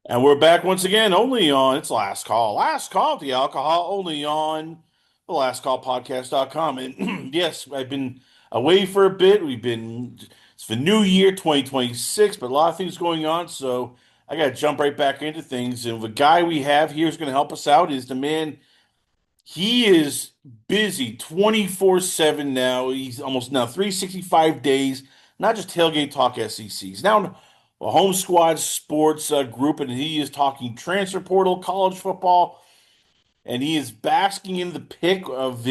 And we're back once again, only on it's Last Call. Last Call of the Alcohol, only on the lastcallpodcast.com. And yes, I've been away for a bit. It's the new year, 2026, but a lot of things going on. So I got to jump right back into things. And the guy we have here is going to help us out is the man. He is busy 24/7 now. He's almost now 365 days, not just Tailgate Talk SEC. He's now a Home Squad Sports group, and he is talking transfer portal, college football, and he is basking in the pick of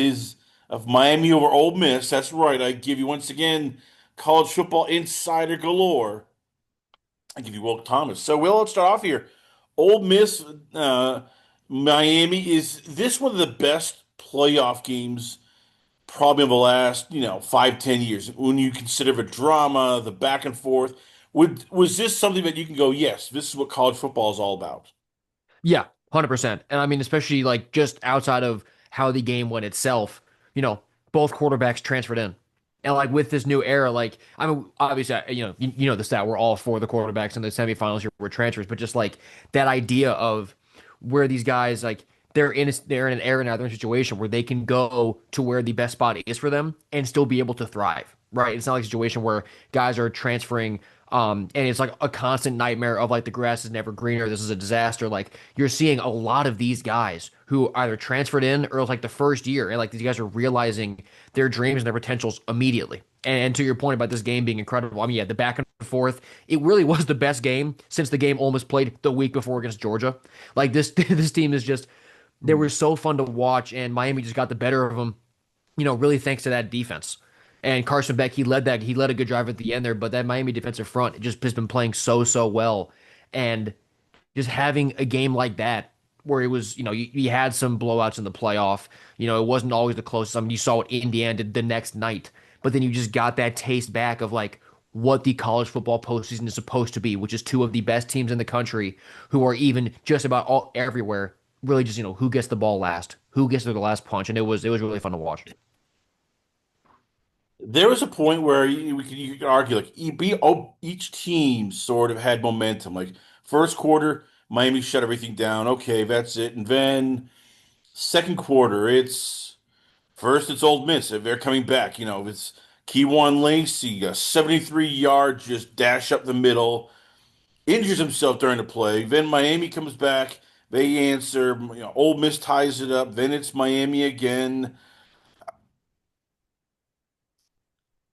Miami over Ole Miss. That's right. I give you once again college football insider galore. I give you Will Thomas. So, Will, let's start off here. Ole Miss, uh, Miami, is this one of the best playoff games probably in the last, 5, 10 years? When you consider the drama, the back and forth, was this something that you can go, yes, this is what college football is all about? Yeah, 100%. And I mean, especially like just outside of how the game went itself, you know, both quarterbacks transferred in. And like with this new era, like I mean, obviously, you know the stat. We're all for the quarterbacks in the semifinals here were transfers, but just like that idea of where these guys like they're in an era now, they're in a situation where they can go to where the best spot is for them and still be able to thrive. Right? It's not like a situation where guys are transferring and it's like a constant nightmare of like the grass is never greener. This is a disaster. Like you're seeing a lot of these guys who either transferred in or it was like the first year, and like these guys are realizing their dreams and their potentials immediately. And to your point about this game being incredible, I mean, yeah, the back and forth, it really was the best game since the game Ole Miss played the week before against Georgia. Like this, this team is just they were so fun to watch, and Miami just got the better of them. Really thanks to that defense. And Carson Beck, he led a good drive at the end there, but that Miami defensive front just has been playing so well. And just having a game like that where it was, you had some blowouts in the playoff. It wasn't always the closest. I mean, you saw what Indiana did the next night, but then you just got that taste back of like what the college football postseason is supposed to be, which is two of the best teams in the country who are even just about all everywhere. Really, just who gets the ball last, who gets to the last punch, and it was really fun to watch. There was a point where you could argue like each team sort of had momentum. Like first quarter, Miami shut everything down. Okay, that's it. And then second quarter, it's Ole Miss. They're coming back. It's Keywan Lacey, a 73-yard just dash up the middle, injures himself during the play. Then Miami comes back. They answer. Ole Miss ties it up. Then it's Miami again.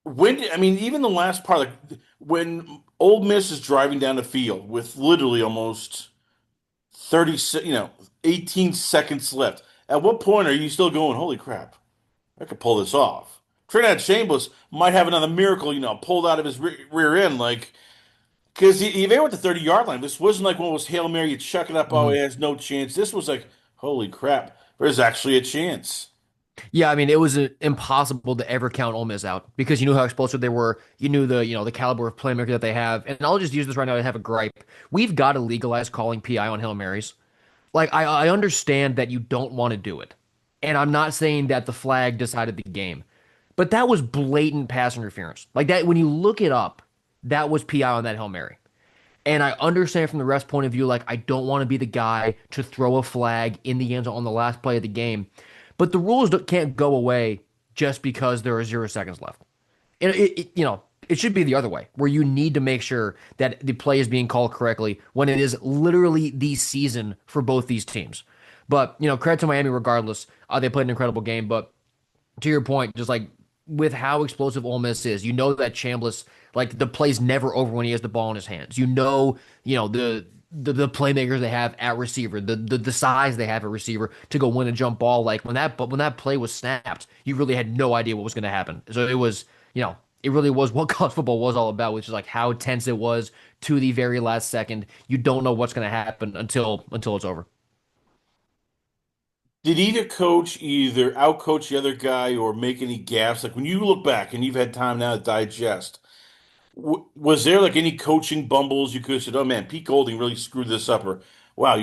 I mean, even the last part, like when Ole Miss is driving down the field with literally almost 30, 18 seconds left. At what point are you still going, holy crap, I could pull this off? Trinidad Chambliss might have another miracle, pulled out of his rear end, like, because they were at the 30-yard line. This wasn't like one was Hail Mary, you chuck it up, oh, it has no chance. This was like, holy crap, there's actually a chance. Yeah, I mean, it was impossible to ever count Ole Miss out because you knew how explosive they were. You knew the caliber of playmaker that they have. And I'll just use this right now to have a gripe. We've got to legalize calling PI on Hail Marys. Like, I understand that you don't want to do it. And I'm not saying that the flag decided the game, but that was blatant pass interference. Like that, when you look it up, that was PI on that Hail Mary. And I understand from the ref's point of view, like, I don't want to be the guy to throw a flag in the end zone on the last play of the game. But the rules can't go away just because there are 0 seconds left. It should be the other way, where you need to make sure that the play is being called correctly when it is literally the season for both these teams. But, credit to Miami regardless. They played an incredible game. But to your point, just like with how explosive Ole Miss is, you know that Chambliss, like the play's never over when he has the ball in his hands. The playmakers they have at receiver, the size they have at receiver to go win a jump ball. Like when that play was snapped, you really had no idea what was going to happen. So it really was what college football was all about, which is like how tense it was to the very last second. You don't know what's going to happen until it's over. Did either coach either outcoach the other guy or make any gaffes? Like when you look back and you've had time now to digest, was there like any coaching bumbles you could have said, "Oh man, Pete Golding really screwed this up," or "Wow,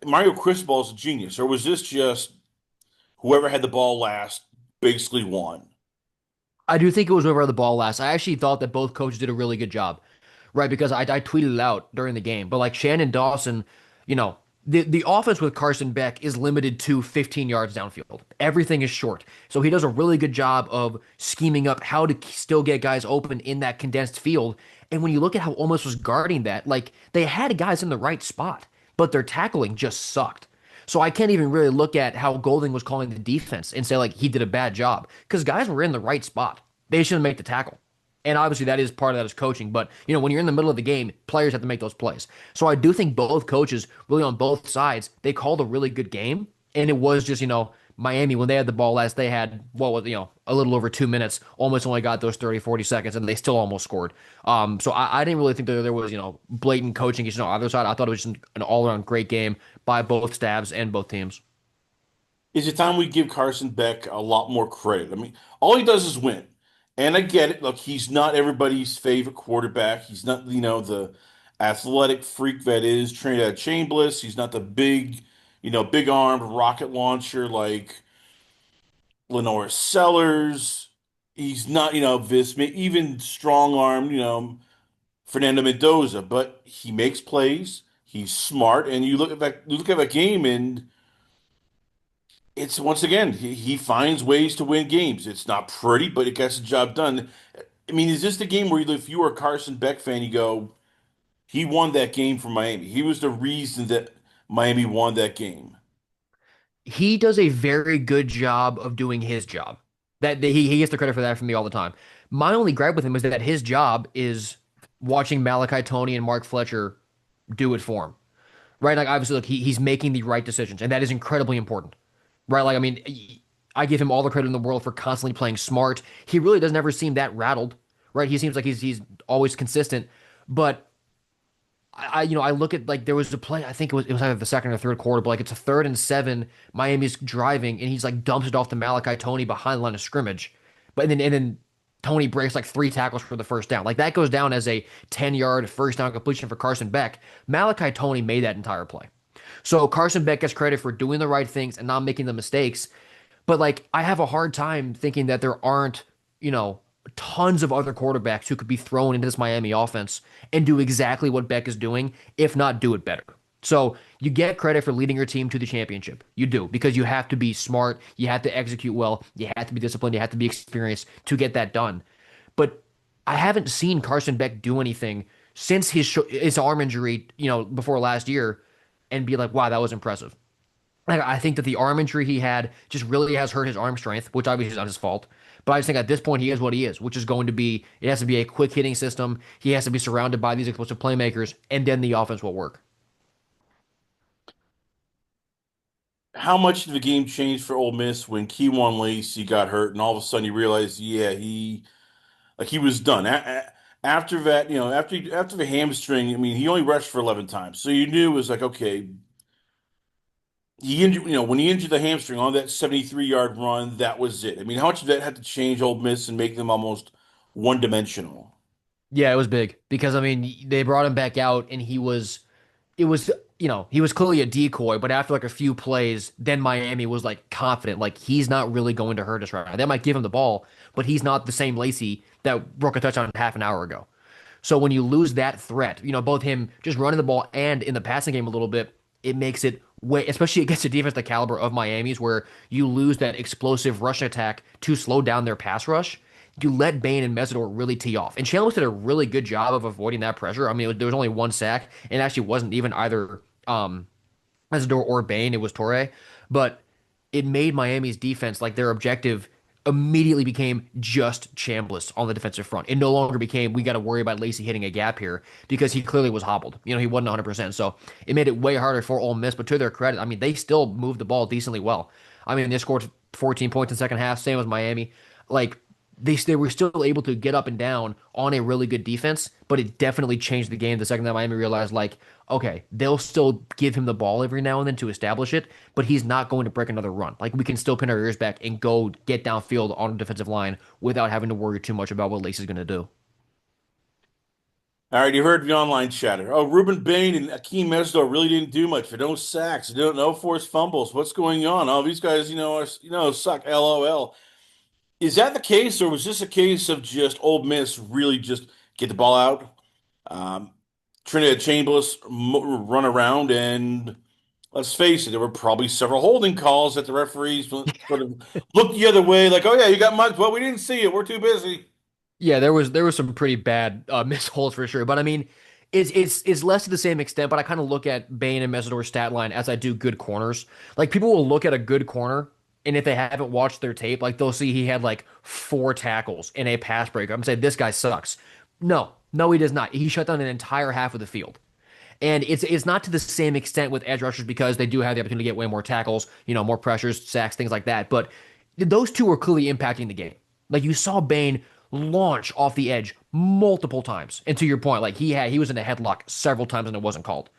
Mario Cristobal is a genius," or was this just whoever had the ball last basically won? I do think it was over the ball last. I actually thought that both coaches did a really good job. right? Because I tweeted it out during the game. But like Shannon Dawson, you know, the offense with Carson Beck is limited to 15 yards downfield. Everything is short. So he does a really good job of scheming up how to still get guys open in that condensed field. And when you look at how Ole Miss was guarding that, like they had guys in the right spot, but their tackling just sucked. So I can't even really look at how Golding was calling the defense and say like he did a bad job because guys were in the right spot. They shouldn't make the tackle. And obviously that is part of that is coaching. But when you're in the middle of the game, players have to make those plays. So I do think both coaches, really on both sides, they called a really good game. And it was just, Miami, when they had the ball last, they had what was, a little over 2 minutes, almost only got those 30, 40 seconds, and they still almost scored. So I didn't really think that there was, blatant coaching issues on either side. I thought it was just an all-around great game by both staffs and both teams. Is it time we give Carson Beck a lot more credit? I mean, all he does is win. And I get it. Look, he's not everybody's favorite quarterback. He's not, the athletic freak that is Trinidad Chambliss. He's not the big armed rocket launcher like Lenore Sellers. He's not, this even strong armed, Fernando Mendoza, but he makes plays. He's smart, and you look at that game, and it's once again he finds ways to win games. It's not pretty, but it gets the job done. I mean, is this the game where if you were a Carson Beck fan, you go, he won that game for Miami. He was the reason that Miami won that game. He does a very good job of doing his job. He gets the credit for that from me all the time. My only gripe with him is that his job is watching Malachi Tony and Mark Fletcher do it for him. Right? Like obviously, look, he's making the right decisions, and that is incredibly important. Right? Like, I mean, I give him all the credit in the world for constantly playing smart. He really doesn't ever seem that rattled. Right? He seems like he's always consistent. But I look at like there was a play. I think it was either the second or third quarter, but like it's a 3rd and 7. Miami's driving, and he's like dumps it off to Malachi Tony behind the line of scrimmage, but and then Tony breaks like 3 tackles for the first down. Like that goes down as a 10-yard first down completion for Carson Beck. Malachi Tony made that entire play. So Carson Beck gets credit for doing the right things and not making the mistakes. But like I have a hard time thinking that there aren't, tons of other quarterbacks who could be thrown into this Miami offense and do exactly what Beck is doing, if not do it better. So you get credit for leading your team to the championship. You do, because you have to be smart, you have to execute well, you have to be disciplined, you have to be experienced to get that done. But I haven't seen Carson Beck do anything since his arm injury, before last year, and be like, wow, that was impressive. Like, I think that the arm injury he had just really has hurt his arm strength, which obviously is not his fault. But I just think at this point he is what he is, which is going to be it has to be a quick hitting system. He has to be surrounded by these explosive playmakers, and then the offense will work. How much did the game change for Ole Miss when Keywan Lacey got hurt, and all of a sudden you realize, yeah, he was done. After that, after the hamstring, I mean, he only rushed for 11 times, so you knew it was like, okay, he injured, when he injured the hamstring on that 73-yard run, that was it. I mean, how much did that have to change Ole Miss and make them almost one-dimensional? Yeah, it was big because I mean they brought him back out and it was he was clearly a decoy, but after like a few plays, then Miami was like confident, like he's not really going to hurt us right now. They might give him the ball, but he's not the same Lacey that broke a touchdown half an hour ago. So when you lose that threat, both him just running the ball and in the passing game a little bit, it makes it way, especially against a defense the caliber of Miami's, where you lose that explosive rush attack to slow down their pass rush. You let Bain and Mesidor really tee off. And Chandler did a really good job of avoiding that pressure. I mean, there was only 1 sack, and it actually wasn't even either Mesidor or Bain, it was Torre. But it made Miami's defense, like their objective, immediately became just Chambliss on the defensive front. It no longer became, we got to worry about Lacey hitting a gap here because he clearly was hobbled. He wasn't 100%. So it made it way harder for Ole Miss. But to their credit, I mean, they still moved the ball decently well. I mean, they scored 14 points in second half, same as Miami. Like, they were still able to get up and down on a really good defense, but it definitely changed the game the second that Miami realized, like, okay, they'll still give him the ball every now and then to establish it, but he's not going to break another run. Like, we can still pin our ears back and go get downfield on the defensive line without having to worry too much about what Lacey's going to do. All right, you heard the online chatter. Oh, Ruben Bain and Akeem Mesidor really didn't do much. For no sacks, no forced fumbles. What's going on? Oh, these guys, suck. LOL. Is that the case, or was this a case of just Ole Miss really just get the ball out? Um, Trinidad Chambliss run around, and let's face it, there were probably several holding calls that the referees sort of looked the other way, like, "Oh yeah, you got mugged, but we didn't see it. We're too busy." Yeah, there was some pretty bad missed holes for sure. But I mean, it's less to the same extent. But I kind of look at Bain and Mesidor's stat line as I do good corners. Like people will look at a good corner, and if they haven't watched their tape, like they'll see he had like 4 tackles in a pass breakup. I'm saying this guy sucks. No, no, he does not. He shut down an entire half of the field. And it's not to the same extent with edge rushers because they do have the opportunity to get way more tackles, more pressures, sacks, things like that. But those two were clearly impacting the game. Like you saw Bain launch off the edge multiple times. And to your point, like he was in a headlock several times and it wasn't called.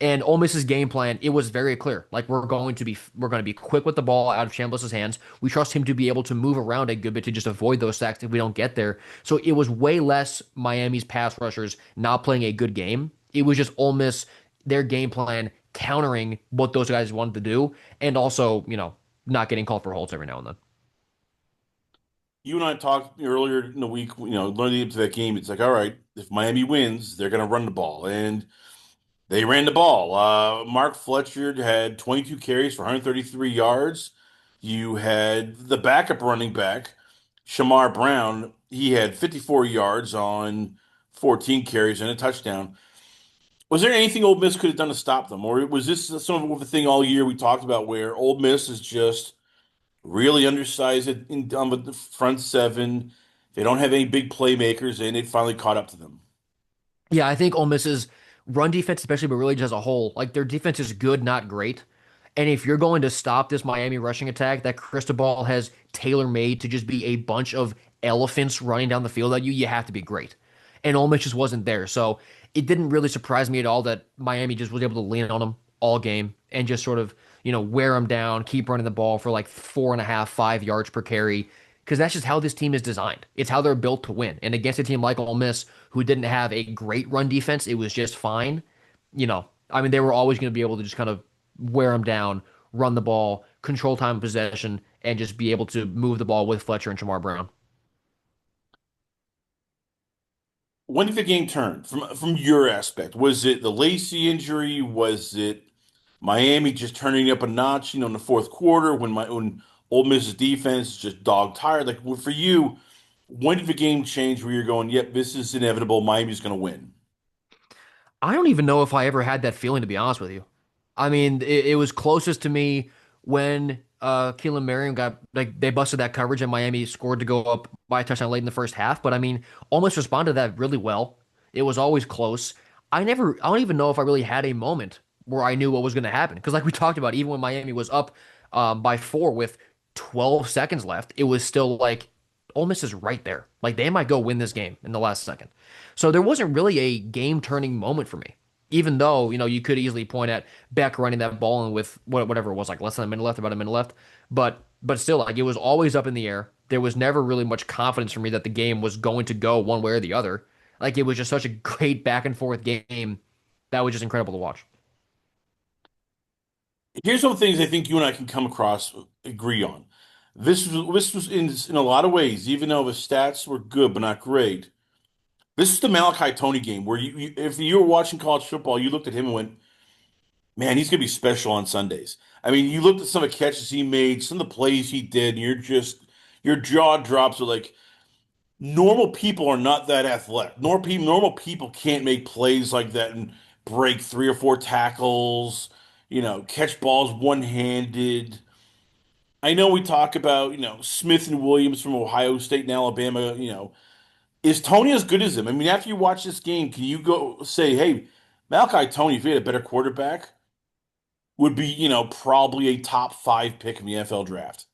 And Ole Miss's game plan, it was very clear. Like we're going to be quick with the ball out of Chambliss's hands. We trust him to be able to move around a good bit to just avoid those sacks if we don't get there. So it was way less Miami's pass rushers not playing a good game. It was just Ole Miss, their game plan countering what those guys wanted to do, and also, not getting called for holds every now and then. You and I talked earlier in the week, leading up to that game. It's like, all right, if Miami wins, they're going to run the ball, and they ran the ball. Mark Fletcher had 22 carries for 133 yards. You had the backup running back, Shamar Brown. He had 54 yards on 14 carries and a touchdown. Was there anything Ole Miss could have done to stop them, or was this some of the thing all year we talked about where Ole Miss is just really undersized on the front seven? They don't have any big playmakers, and it finally caught up to them. Yeah, I think Ole Miss's run defense, especially, but really just as a whole, like their defense is good, not great. And if you're going to stop this Miami rushing attack that Cristobal has tailor-made to just be a bunch of elephants running down the field at you, you have to be great. And Ole Miss just wasn't there. So it didn't really surprise me at all that Miami just was able to lean on them all game and just sort of, wear them down, keep running the ball for like 4.5, 5 yards per carry. Because that's just how this team is designed. It's how they're built to win. And against a team like Ole Miss, who didn't have a great run defense, it was just fine. I mean, they were always going to be able to just kind of wear them down, run the ball, control time of possession, and just be able to move the ball with Fletcher and Shamar Brown. When did the game turn from your aspect? Was it the Lacey injury? Was it Miami just turning up a notch, in the fourth quarter when Ole Miss's defense is just dog tired? Like for you, when did the game change where you're going, "Yep, this is inevitable. Miami's going to win"? I don't even know if I ever had that feeling, to be honest with you. I mean, it was closest to me when Keelan Merriam got like they busted that coverage and Miami scored to go up by a touchdown late in the first half. But I mean, almost responded to that really well. It was always close. I don't even know if I really had a moment where I knew what was going to happen. Because like we talked about, even when Miami was up by 4 with 12 seconds left, it was still like Ole Miss is right there. Like they might go win this game in the last second. So there wasn't really a game turning moment for me. Even though, you could easily point at Beck running that ball and with whatever it was, like less than a minute left, about a minute left. But still, like it was always up in the air. There was never really much confidence for me that the game was going to go one way or the other. Like it was just such a great back and forth game that was just incredible to watch. Here's some things I think you and I can come across agree on. This was in a lot of ways, even though the stats were good but not great. This is the Malachi Tony game where if you were watching college football, you looked at him and went, "Man, he's gonna be special on Sundays." I mean, you looked at some of the catches he made, some of the plays he did, and your jaw drops. With like normal people are not that athletic. Normal people can't make plays like that and break three or four tackles. Catch balls one-handed. I know we talk about Smith and Williams from Ohio State and Alabama. Is Tony as good as him? I mean, after you watch this game, can you go say, "Hey, Malachi Tony, if he had a better quarterback, would be, probably a top five pick in the NFL draft."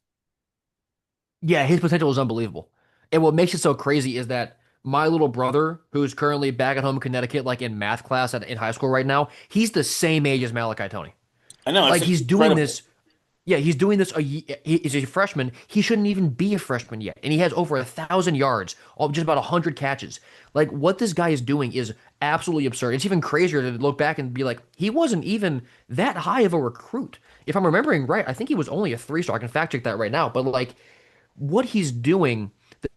Yeah, his potential is unbelievable. And what makes it so crazy is that my little brother, who's currently back at home in Connecticut, like in math class in high school right now, he's the same age as Malachi Tony. I know, Like that's he's doing incredible. this. Yeah, he's doing this. He's a freshman. He shouldn't even be a freshman yet, and he has over 1,000 yards, just about 100 catches. Like what this guy is doing is absolutely absurd. It's even crazier to look back and be like, he wasn't even that high of a recruit. If I'm remembering right, I think he was only a 3-star. I can fact check that right now. But like what he's doing.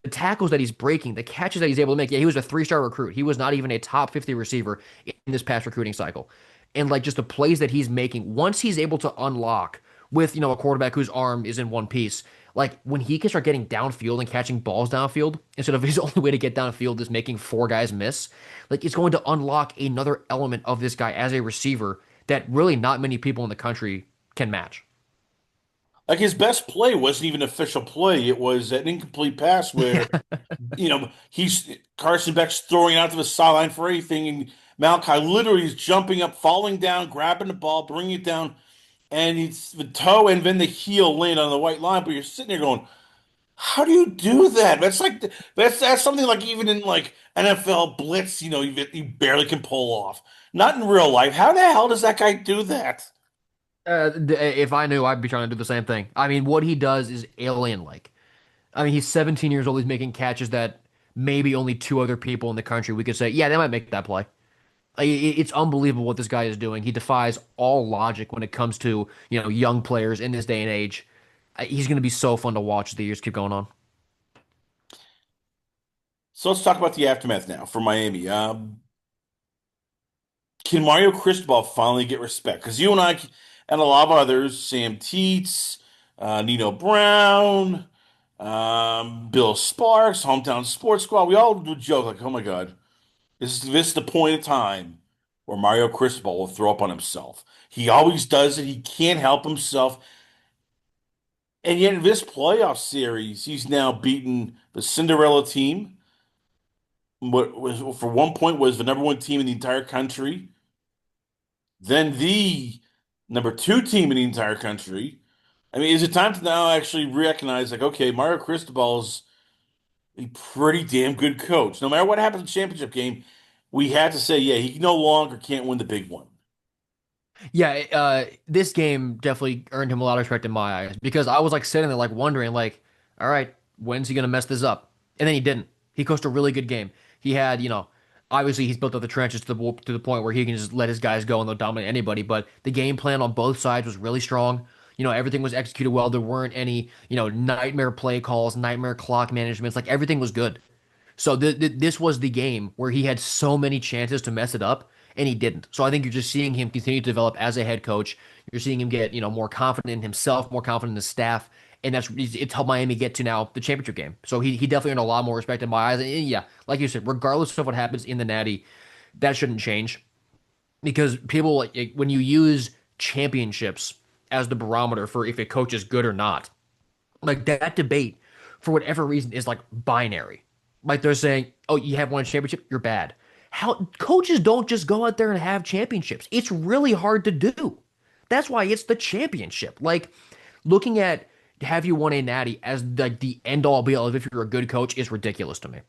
the tackles that he's breaking, the catches that he's able to make. Yeah, he was a three-star recruit. He was not even a top 50 receiver in this past recruiting cycle. And like just the plays that he's making, once he's able to unlock with, a quarterback whose arm is in one piece, like when he can start getting downfield and catching balls downfield, instead of his only way to get downfield is making four guys miss, like it's going to unlock another element of this guy as a receiver that really not many people in the country can match. Like his best play wasn't even an official play. It was an incomplete pass where, he's Carson Beck's throwing out to the sideline for anything, and Malachi literally is jumping up, falling down, grabbing the ball, bringing it down, and it's the toe and then the heel land on the white line. But you're sitting there going, how do you do that? That's something like even in like NFL blitz, you barely can pull off. Not in real life. How the hell does that guy do that? If I knew, I'd be trying to do the same thing. I mean, what he does is alien-like. I mean, he's 17 years old. He's making catches that maybe only two other people in the country we could say, yeah, they might make that play. It's unbelievable what this guy is doing. He defies all logic when it comes to, young players in this day and age. He's going to be so fun to watch as the years keep going on. So let's talk about the aftermath now for Miami. Can Mario Cristobal finally get respect? Because you and I and a lot of others, Sam Teets, Nino Brown, Bill Sparks, Hometown Sports Squad, we all do joke like, "Oh my God, this is the point of time where Mario Cristobal will throw up on himself." He always does it. He can't help himself. And yet in this playoff series, he's now beaten the Cinderella team, what was for one point was the number one team in the entire country, then the number two team in the entire country. I mean, is it time to now actually recognize, like, okay, Mario Cristobal's a pretty damn good coach. No matter what happens in the championship game, we had to say, yeah, he no longer can't win the big one. Yeah, this game definitely earned him a lot of respect in my eyes because I was like sitting there like wondering like, all right, when's he gonna mess this up? And then he didn't. He coached a really good game. He had, obviously he's built up the trenches to the point where he can just let his guys go and they'll dominate anybody. But the game plan on both sides was really strong. Everything was executed well. There weren't any, nightmare play calls, nightmare clock managements. Like everything was good. So this was the game where he had so many chances to mess it up, and he didn't. So I think you're just seeing him continue to develop as a head coach. You're seeing him get, more confident in himself, more confident in the staff, and it's helped Miami get to now the championship game. So he definitely earned a lot more respect in my eyes. And yeah, like you said, regardless of what happens in the Natty, that shouldn't change because people when you use championships as the barometer for if a coach is good or not, like that debate for whatever reason is like binary. Like they're saying, "Oh, you have won a championship, you're bad." How coaches don't just go out there and have championships. It's really hard to do. That's why it's the championship. Like looking at have you won a natty as like the end all be all of if you're a good coach is ridiculous to me.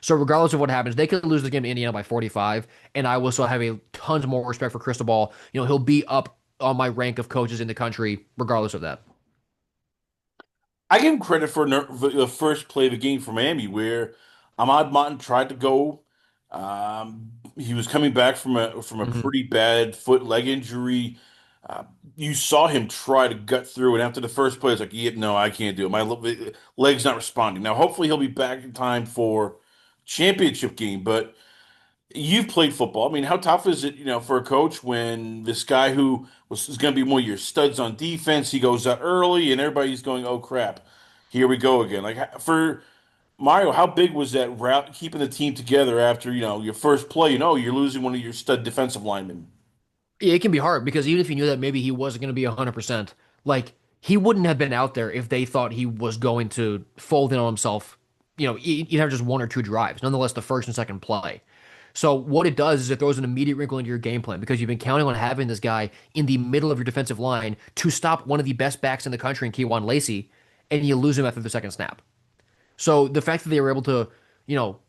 So regardless of what happens, they could lose the game to Indiana by 45, and I will still have a tons more respect for Cristobal. He'll be up on my rank of coaches in the country regardless of that. I give him credit for the first play of the game for Miami, where Ahmad Martin tried to go. He was coming back from a Mhm. pretty bad foot leg injury. Uh, you saw him try to gut through, and after the first play, it's like, yeah, no, I can't do it. My leg's not responding. Now, hopefully, he'll be back in time for championship game. But you've played football. I mean, how tough is it, for a coach when this guy who is going to be one of your studs on defense, he goes out early, and everybody's going, "Oh crap, here we go again." Like for Mario, how big was that route keeping the team together after, your first play, you're losing one of your stud defensive linemen. Yeah, it can be hard because even if you knew that maybe he wasn't going to be 100%, like he wouldn't have been out there if they thought he was going to fold in on himself. You'd have just one or two drives, nonetheless, the first and second play. So what it does is it throws an immediate wrinkle into your game plan because you've been counting on having this guy in the middle of your defensive line to stop one of the best backs in the country in Keywan Lacey, and you lose him after the second snap. So the fact that they were able to, you know,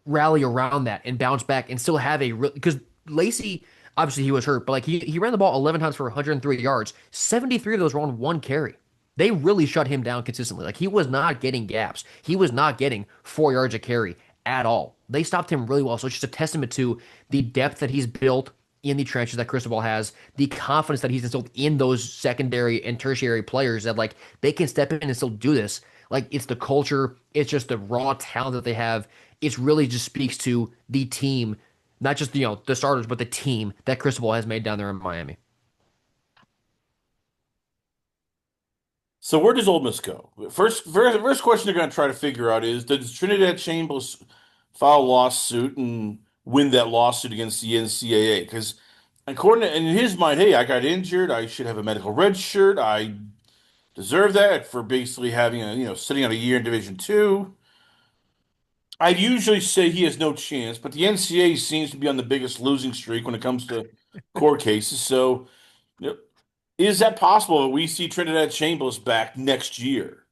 rally around that and bounce back and still have a real because Lacey obviously he was hurt, but like he ran the ball 11 times for 103 yards. 73 of those were on one carry. They really shut him down consistently. Like he was not getting gaps. He was not getting 4 yards a carry at all. They stopped him really well. So it's just a testament to the depth that he's built in the trenches that Cristobal has, the confidence that he's instilled in those secondary and tertiary players that like they can step in and still do this. Like it's the culture, it's just the raw talent that they have. It's really just speaks to the team, not just the starters, but the team that Cristobal has made down there in Miami. So where does Ole Miss go? First question they're going to try to figure out is, does Trinidad Chambers file a lawsuit and win that lawsuit against the NCAA? Because according to, in his mind, hey, I got injured. I should have a medical red shirt. I deserve that for basically having sitting on a year in Division Two. I'd usually say he has no chance, but the NCAA seems to be on the biggest losing streak when it comes to court cases. So, you know, is that possible that we see Trinidad Chambers back next year?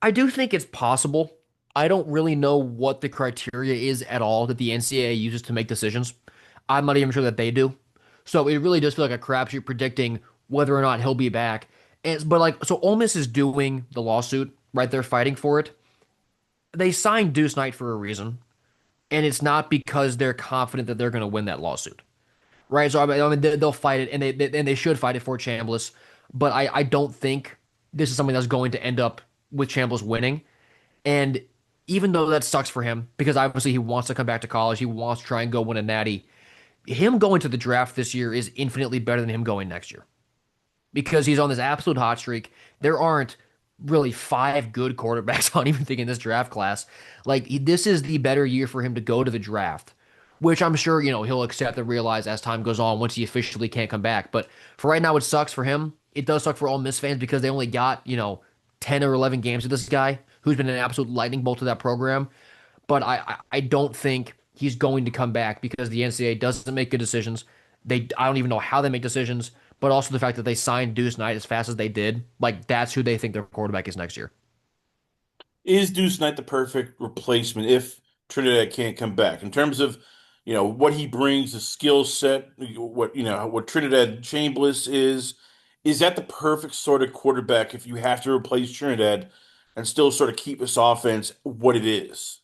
I do think it's possible. I don't really know what the criteria is at all that the NCAA uses to make decisions. I'm not even sure that they do. So it really does feel like a crapshoot predicting whether or not he'll be back. But like, so Ole Miss is doing the lawsuit, right? They're fighting for it. They signed Deuce Knight for a reason, and it's not because they're confident that they're going to win that lawsuit, right? So I mean they'll fight it, and they should fight it for Chambliss. But I don't think this is something that's going to end up with Chambliss winning. And even though that sucks for him, because obviously he wants to come back to college, he wants to try and go win a natty. Him going to the draft this year is infinitely better than him going next year because he's on this absolute hot streak. There aren't really five good quarterbacks on even think in this draft class. Like this is the better year for him to go to the draft, which I'm sure he'll accept and realize as time goes on once he officially can't come back. But for right now, it sucks for him. It does suck for Ole Miss fans because they only got 10 or 11 games with this guy who's been an absolute lightning bolt to that program. But I don't think he's going to come back because the NCAA doesn't make good decisions. I don't even know how they make decisions, but also the fact that they signed Deuce Knight as fast as they did, like that's who they think their quarterback is next year. Is Deuce Knight the perfect replacement if Trinidad can't come back in terms of, what he brings, the skill set, what Trinidad Chambliss is? Is that the perfect sort of quarterback if you have to replace Trinidad and still sort of keep this offense what it is?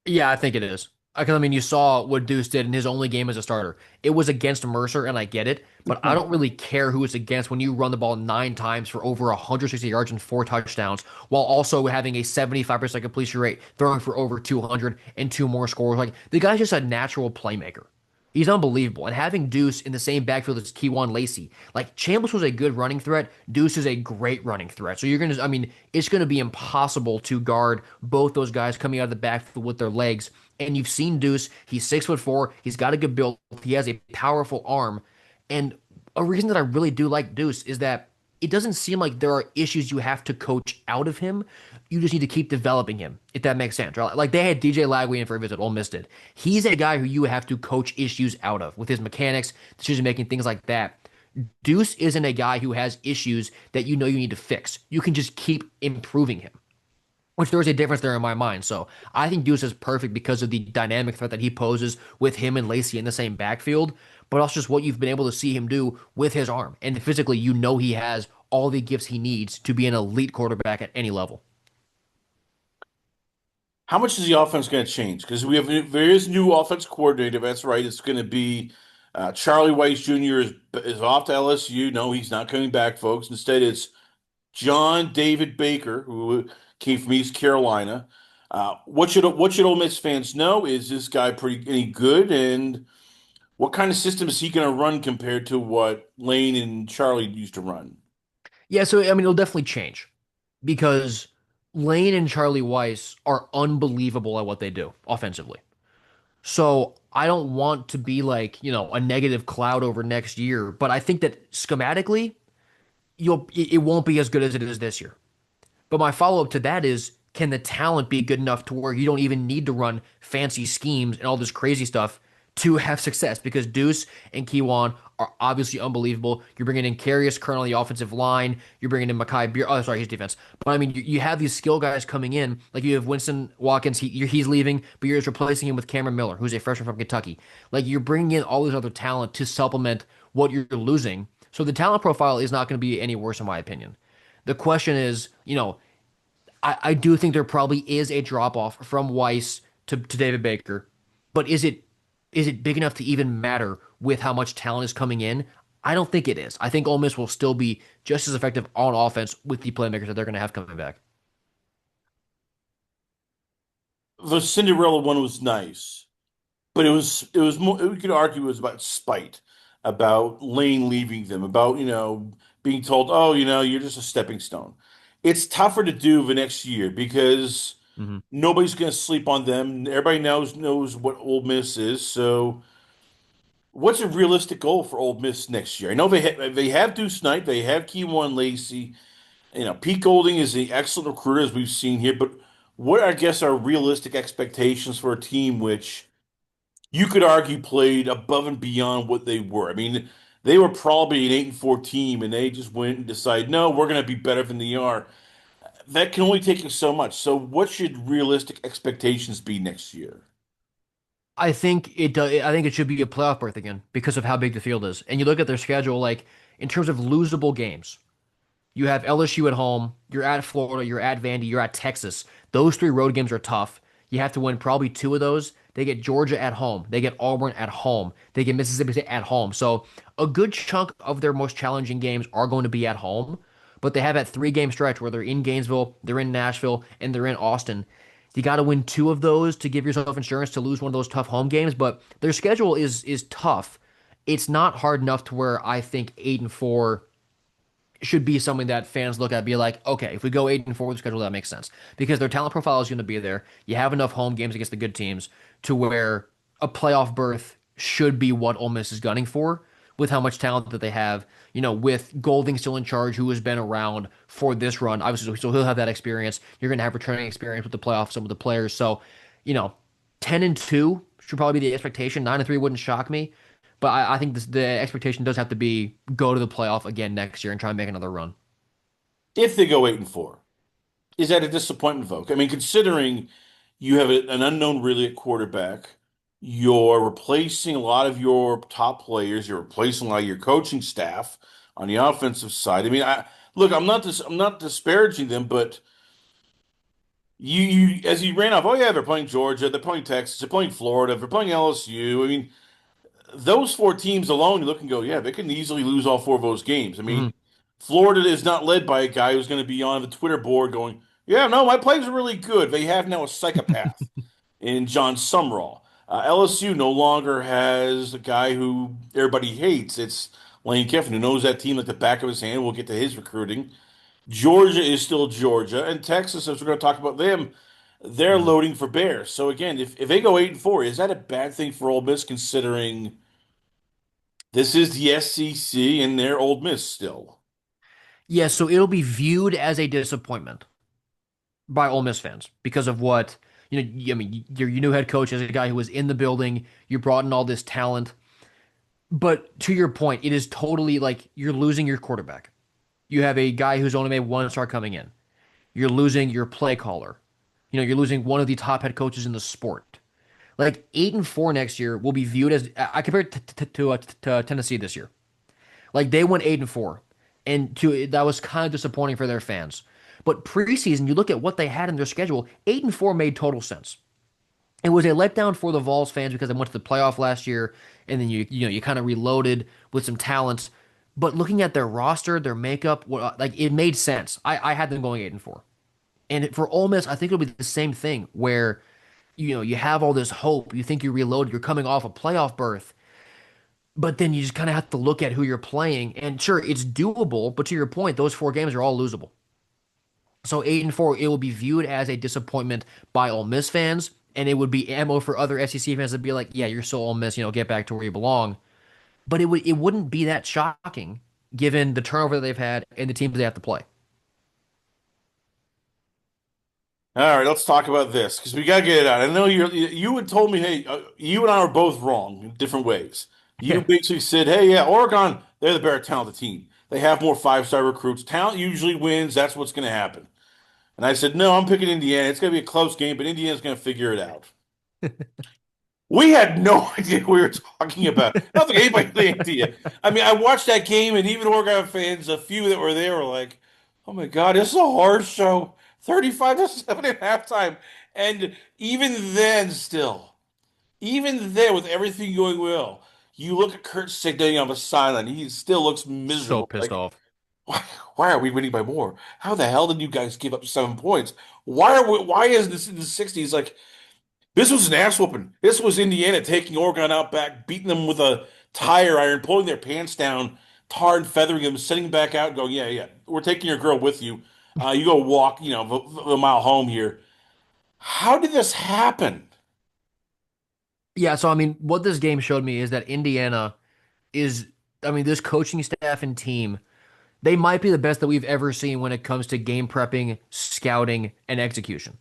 Yeah, I think it is. Because I mean, you saw what Deuce did in his only game as a starter. It was against Mercer, and I get it, but I don't really care who it's against when you run the ball 9 times for over 160 yards and 4 touchdowns, while also having a 75% completion rate, throwing for over 200 and two more scores. Like the guy's just a natural playmaker. He's unbelievable. And having Deuce in the same backfield as Keywan Lacey, like Chambliss was a good running threat. Deuce is a great running threat. So I mean, it's going to be impossible to guard both those guys coming out of the backfield with their legs. And you've seen Deuce. He's 6'4". He's got a good build. He has a powerful arm. And a reason that I really do like Deuce is that it doesn't seem like there are issues you have to coach out of him. You just need to keep developing him, if that makes sense. Right? Like they had DJ Lagway in for a visit, Ole Miss did. He's a guy who you have to coach issues out of with his mechanics, decision making, things like that. Deuce isn't a guy who has issues that you need to fix. You can just keep improving him, which there is a difference there in my mind. So I think Deuce is perfect because of the dynamic threat that he poses with him and Lacey in the same backfield, but also just what you've been able to see him do with his arm. And physically, he has all the gifts he needs to be an elite quarterback at any level. How much is the offense going to change? Because there is new offense coordinator. That's right. It's going to be Charlie Weiss Jr. is off to LSU. No, he's not coming back, folks. Instead, it's John David Baker, who came from East Carolina. What should Ole Miss fans know? Is this guy pretty any good? And what kind of system is he going to run compared to what Lane and Charlie used to run? Yeah, so I mean, it'll definitely change because Lane and Charlie Weiss are unbelievable at what they do offensively. So I don't want to be like, a negative cloud over next year, but I think that schematically, it won't be as good as it is this year. But my follow up to that is can the talent be good enough to where you don't even need to run fancy schemes and all this crazy stuff to have success? Because Deuce and Keywan are obviously unbelievable. You're bringing in Carius Kern on the offensive line. You're bringing in Makai Beer. Oh, sorry, his defense. But I mean, you have these skill guys coming in. Like you have Winston Watkins. He's leaving, but you're just replacing him with Cameron Miller, who's a freshman from Kentucky. Like you're bringing in all this other talent to supplement what you're losing. So the talent profile is not going to be any worse, in my opinion. The question is, I do think there probably is a drop off from Weiss to David Baker, but is it big enough to even matter with how much talent is coming in? I don't think it is. I think Ole Miss will still be just as effective on offense with the playmakers that they're going to have coming back. the Cinderella one was nice, but it was more, we could argue it was about spite, about Lane leaving them, about, being told, oh, you're just a stepping stone. It's tougher to do the next year because Hmm. nobody's going to sleep on them. Everybody knows what Ole Miss is. So, what's a realistic goal for Ole Miss next year? I know they have Deuce Knight, they have Keywan Lacey. Pete Golding is an excellent recruiter as we've seen here, but what I guess are realistic expectations for a team which you could argue played above and beyond what they were? I mean, they were probably an 8-4 team, and they just went and decided, no, we're going to be better than they are. That can only take you so much. So, what should realistic expectations be next year? I think it does. I think it should be a playoff berth again because of how big the field is. And you look at their schedule, like in terms of losable games. You have LSU at home, you're at Florida, you're at Vandy, you're at Texas. Those three road games are tough. You have to win probably two of those. They get Georgia at home, they get Auburn at home, they get Mississippi State at home. So a good chunk of their most challenging games are going to be at home, but they have that 3 game stretch where they're in Gainesville, they're in Nashville, and they're in Austin. You got to win two of those to give yourself insurance to lose one of those tough home games, but their schedule is tough. It's not hard enough to where I think 8-4 should be something that fans look at and be like, okay, if we go 8-4 with the schedule, that makes sense because their talent profile is going to be there. You have enough home games against the good teams to where a playoff berth should be what Ole Miss is gunning for with how much talent that they have. With Golding still in charge, who has been around for this run, obviously, so he'll have that experience. You're going to have returning experience with the playoffs, some of the players. So, you know, 10-2 should probably be the expectation. 9-3 wouldn't shock me. But I think the expectation does have to be go to the playoff again next year and try and make another run. If they go 8-4, is that a disappointment vote? I mean, considering you have an unknown really at quarterback, you're replacing a lot of your top players, you're replacing a lot of your coaching staff on the offensive side. I mean, look, I'm not disparaging them, but you as you ran off, oh yeah, they're playing Georgia, they're playing Texas, they're playing Florida, they're playing LSU. I mean, those four teams alone, you look and go, yeah, they can easily lose all four of those games. I Hmm. mean, Florida is not led by a guy who's going to be on the Twitter board going, yeah, no, my plays are really good. They have now a psychopath in John Sumrall. LSU no longer has a guy who everybody hates. It's Lane Kiffin, who knows that team like the back of his hand. We'll get to his recruiting. Georgia is still Georgia, and Texas, as we're going to talk about them, they're Hmm. loading for bears. So again, if they go 8-4, is that a bad thing for Ole Miss considering? This is the SEC and they're Ole Miss still. Yeah, so it'll be viewed as a disappointment by Ole Miss fans because of what I mean, your new head coach is a guy who was in the building. You brought in all this talent, but to your point, it is totally like you're losing your quarterback. You have a guy who's only made one start coming in. You're losing your play caller. You're losing one of the top head coaches in the sport. Like 8-4 next year will be viewed as I compare it to Tennessee this year. Like they went 8-4, and that was kind of disappointing for their fans. But preseason, you look at what they had in their schedule. 8-4 made total sense. It was a letdown for the Vols fans because they went to the playoff last year, and then you kind of reloaded with some talents. But looking at their roster, their makeup, like it made sense. I had them going 8-4, and for Ole Miss, I think it'll be the same thing where you have all this hope. You think you reload. You're coming off a playoff berth, but then you just kind of have to look at who you're playing. And sure, it's doable, but to your point, those 4 games are all losable. So 8-4, it will be viewed as a disappointment by Ole Miss fans, and it would be ammo for other SEC fans to be like, yeah, you're still Ole Miss, get back to where you belong. But it wouldn't be that shocking given the turnover that they've had and the teams they have to play. All right, let's talk about this because we got to get it out. I know you had told me, hey, you and I are both wrong in different ways. You basically said, hey, yeah, Oregon, they're the better talented team. They have more five-star recruits. Talent usually wins. That's what's going to happen. And I said, no, I'm picking Indiana. It's going to be a close game, but Indiana's going to figure it out. We had no idea what we were talking about. I don't think anybody had any idea. I mean, I watched that game, and even Oregon fans, a few that were there, were like, "Oh my God, this is a horror show." 35-7 at halftime, and even then, even there, with everything going well, you look at Kurt Signing on the sideline. He still looks So miserable. pissed Like, off. why? Why are we winning by more? How the hell did you guys give up 7 points? Why are we? Why is this in the 60s? Like, This was an ass whooping. This was Indiana taking Oregon out back, beating them with a tire iron, pulling their pants down, tar and feathering them, sitting back out, and going, "Yeah, yeah, we're taking your girl with you. You go walk, a mile home here." How did this happen? Yeah, so I mean, what this game showed me is that Indiana is, I mean, this coaching staff and team, they might be the best that we've ever seen when it comes to game prepping, scouting, and execution.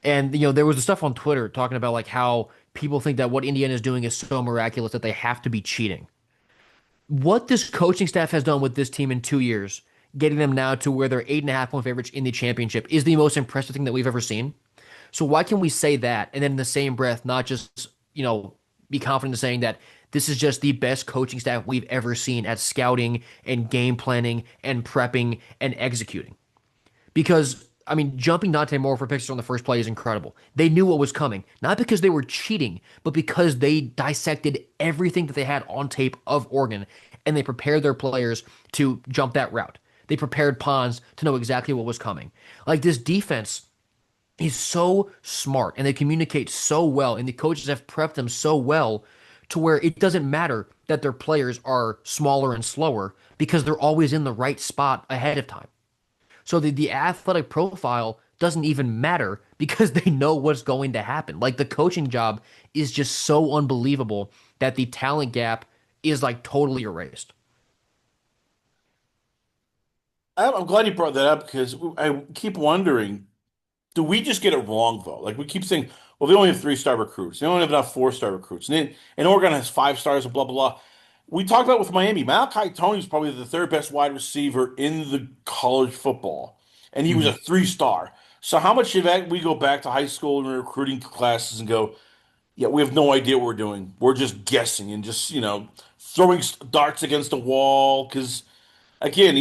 And there was the stuff on Twitter talking about like how people think that what Indiana is doing is so miraculous that they have to be cheating. What this coaching staff has done with this team in 2 years, getting them now to where they're 8.5 point favorites in the championship, is the most impressive thing that we've ever seen. So why can we say that and then in the same breath not just, be confident in saying that this is just the best coaching staff we've ever seen at scouting and game planning and prepping and executing? Because I mean, jumping Dante Moore for pictures on the first play is incredible. They knew what was coming, not because they were cheating, but because they dissected everything that they had on tape of Oregon and they prepared their players to jump that route. They prepared Pons to know exactly what was coming. Like this defense is so smart and they communicate so well, and the coaches have prepped them so well to where it doesn't matter that their players are smaller and slower because they're always in the right spot ahead of time. So the athletic profile doesn't even matter because they know what's going to happen. Like the coaching job is just so unbelievable that the talent gap is like totally erased. I'm glad you brought that up because I keep wondering, do we just get it wrong though? Like we keep saying, well, they only have three-star recruits. They only have enough four-star recruits. And Oregon has five stars and blah, blah, blah. We talked about with Miami. Malachi Tony is probably the third best wide receiver in the college football. And he was a Mhm. three-star. So how much of that we go back to high school and recruiting classes and go, yeah, we have no idea what we're doing. We're just guessing and just, throwing darts against a wall because again,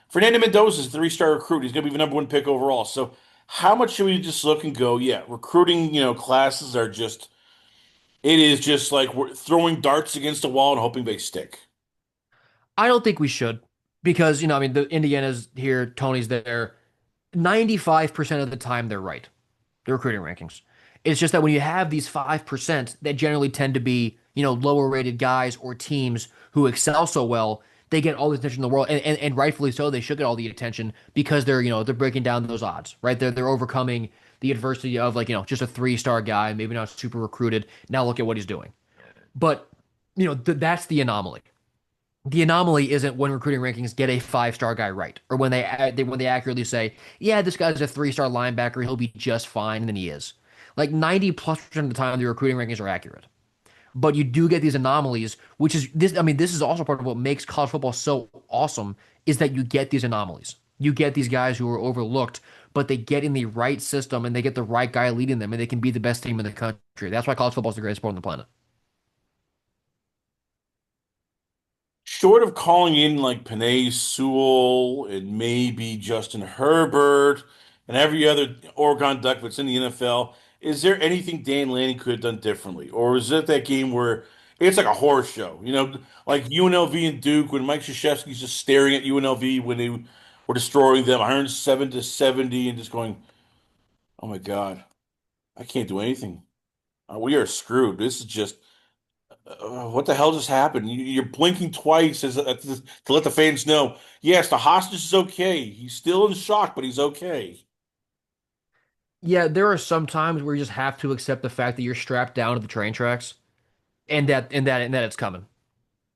Fernando Mendoza is a three-star recruit. He's going to be the number one pick overall. So how much should we just look and go, yeah, recruiting, classes are just, it is just like we're throwing darts against a wall and hoping they stick. I don't think we should because, I mean, the Indiana's here, Tony's there. 95% of the time, they're right, the recruiting rankings. It's just that when you have these 5% that generally tend to be, lower rated guys or teams who excel so well, they get all the attention in the world. And rightfully so, they should get all the attention because they're breaking down those odds, right? They're overcoming the adversity of like, just a 3-star guy, maybe not super recruited. Now look at what he's doing. But, that's the anomaly. The anomaly isn't when recruiting rankings get a 5-star guy right, or when they accurately say, yeah, this guy's a 3-star linebacker, he'll be just fine, and then he is. Like 90+% of the time, the recruiting rankings are accurate. But you do get these anomalies, which is this. I mean, this is also part of what makes college football so awesome, is that you get these anomalies. You get these guys who are overlooked, but they get in the right system and they get the right guy leading them, and they can be the best team in the country. That's why college football is the greatest sport on the planet. Short of calling in like Penei Sewell and maybe Justin Herbert and every other Oregon Duck that's in the NFL, is there anything Dan Lanning could have done differently? Or is it that game where it's like a horror show? Like UNLV and Duke when Mike Krzyzewski's just staring at UNLV when they were destroying them 107 to 70 and just going, oh my God, I can't do anything. We are screwed. This is just what the hell just happened? You're blinking twice to let the fans know, yes, the hostage is okay. He's still in shock, but he's okay. Yeah, there are some times where you just have to accept the fact that you're strapped down to the train tracks and that it's coming.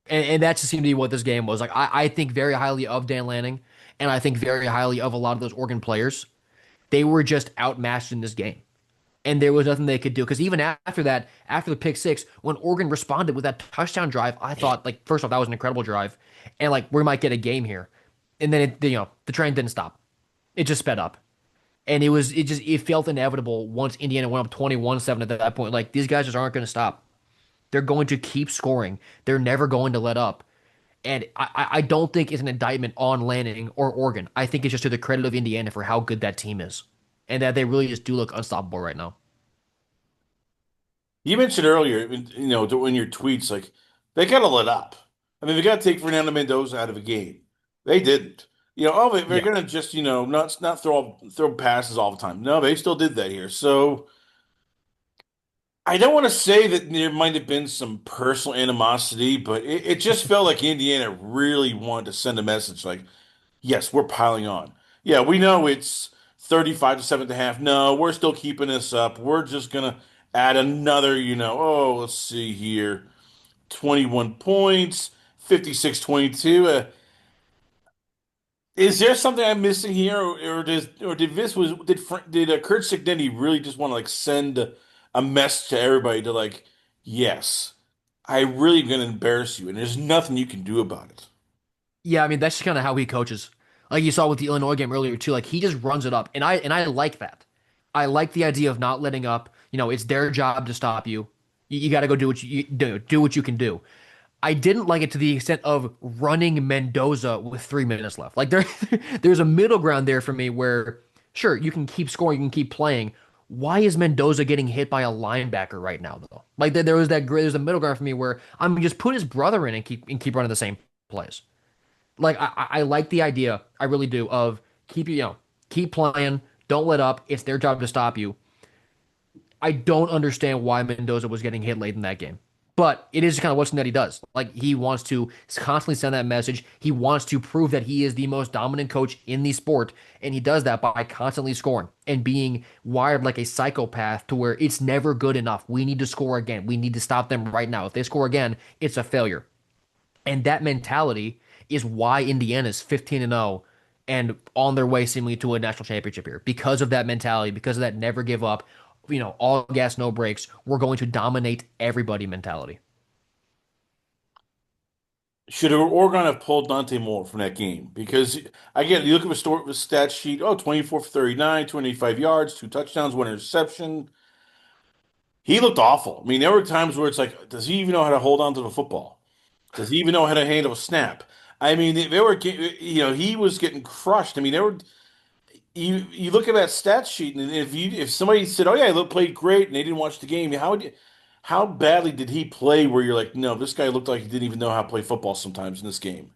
And that just seemed to be what this game was. Like I think very highly of Dan Lanning, and I think very highly of a lot of those Oregon players. They were just outmatched in this game. And there was nothing they could do. Because even after that, after the pick six, when Oregon responded with that touchdown drive, I thought, like, first off, that was an incredible drive. And like we might get a game here. And then the train didn't stop. It just sped up. And it felt inevitable once Indiana went up 21-7 at that point. Like these guys just aren't going to stop. They're going to keep scoring. They're never going to let up. And I don't think it's an indictment on Lanning or Oregon. I think it's just to the credit of Indiana for how good that team is. And that they really just do look unstoppable right now. You mentioned earlier, in your tweets, like they gotta let up. I mean, they gotta take Fernando Mendoza out of the game. They didn't. They're Yeah. gonna just, not throw passes all the time. No, they still did that here. So. I don't want to say that there might have been some personal animosity, but it just felt like Indiana really wanted to send a message like, yes, we're piling on. Yeah, we know it's 35 to 7.5. No, we're still keeping this up. We're just gonna add another, oh, let's see here. 21 points, 56-22. Is there something I'm missing here, or did this was did Kurt Signetti really just want to like send a message to everybody to like, yes, I really gonna embarrass you, and there's nothing you can do about it. Yeah, I mean that's just kind of how he coaches. Like you saw with the Illinois game earlier too. Like he just runs it up, and I like that. I like the idea of not letting up. It's their job to stop you. You got to go do what you do what you can do. I didn't like it to the extent of running Mendoza with 3 minutes left. Like there's a middle ground there for me where sure you can keep scoring, you can keep playing. Why is Mendoza getting hit by a linebacker right now though? Like there's a middle ground for me where I'm just put his brother in and keep running the same plays. Like I like the idea, I really do, of keep playing, don't let up. It's their job to stop you. I don't understand why Mendoza was getting hit late in that game. But it is kind of what's that he does. Like he wants to constantly send that message. He wants to prove that he is the most dominant coach in the sport, and he does that by constantly scoring and being wired like a psychopath to where it's never good enough. We need to score again. We need to stop them right now. If they score again, it's a failure. And that mentality is why Indiana's 15-0 and on their way seemingly to a national championship here. Because of that mentality, because of that never give up, all gas, no brakes. We're going to dominate everybody mentality. Should Oregon have pulled Dante Moore from that game? Because again, you look at the stat sheet. Oh, 24 for 39, 25 yards, two touchdowns, one interception. He looked awful. I mean, there were times where it's like, does he even know how to hold on to the football? Does he even know how to handle a snap? I mean, they were, he was getting crushed. I mean, there were you look at that stat sheet, and if somebody said, "Oh yeah, he played great," and they didn't watch the game, how badly did he play? Where you're like, no, this guy looked like he didn't even know how to play football sometimes in this game.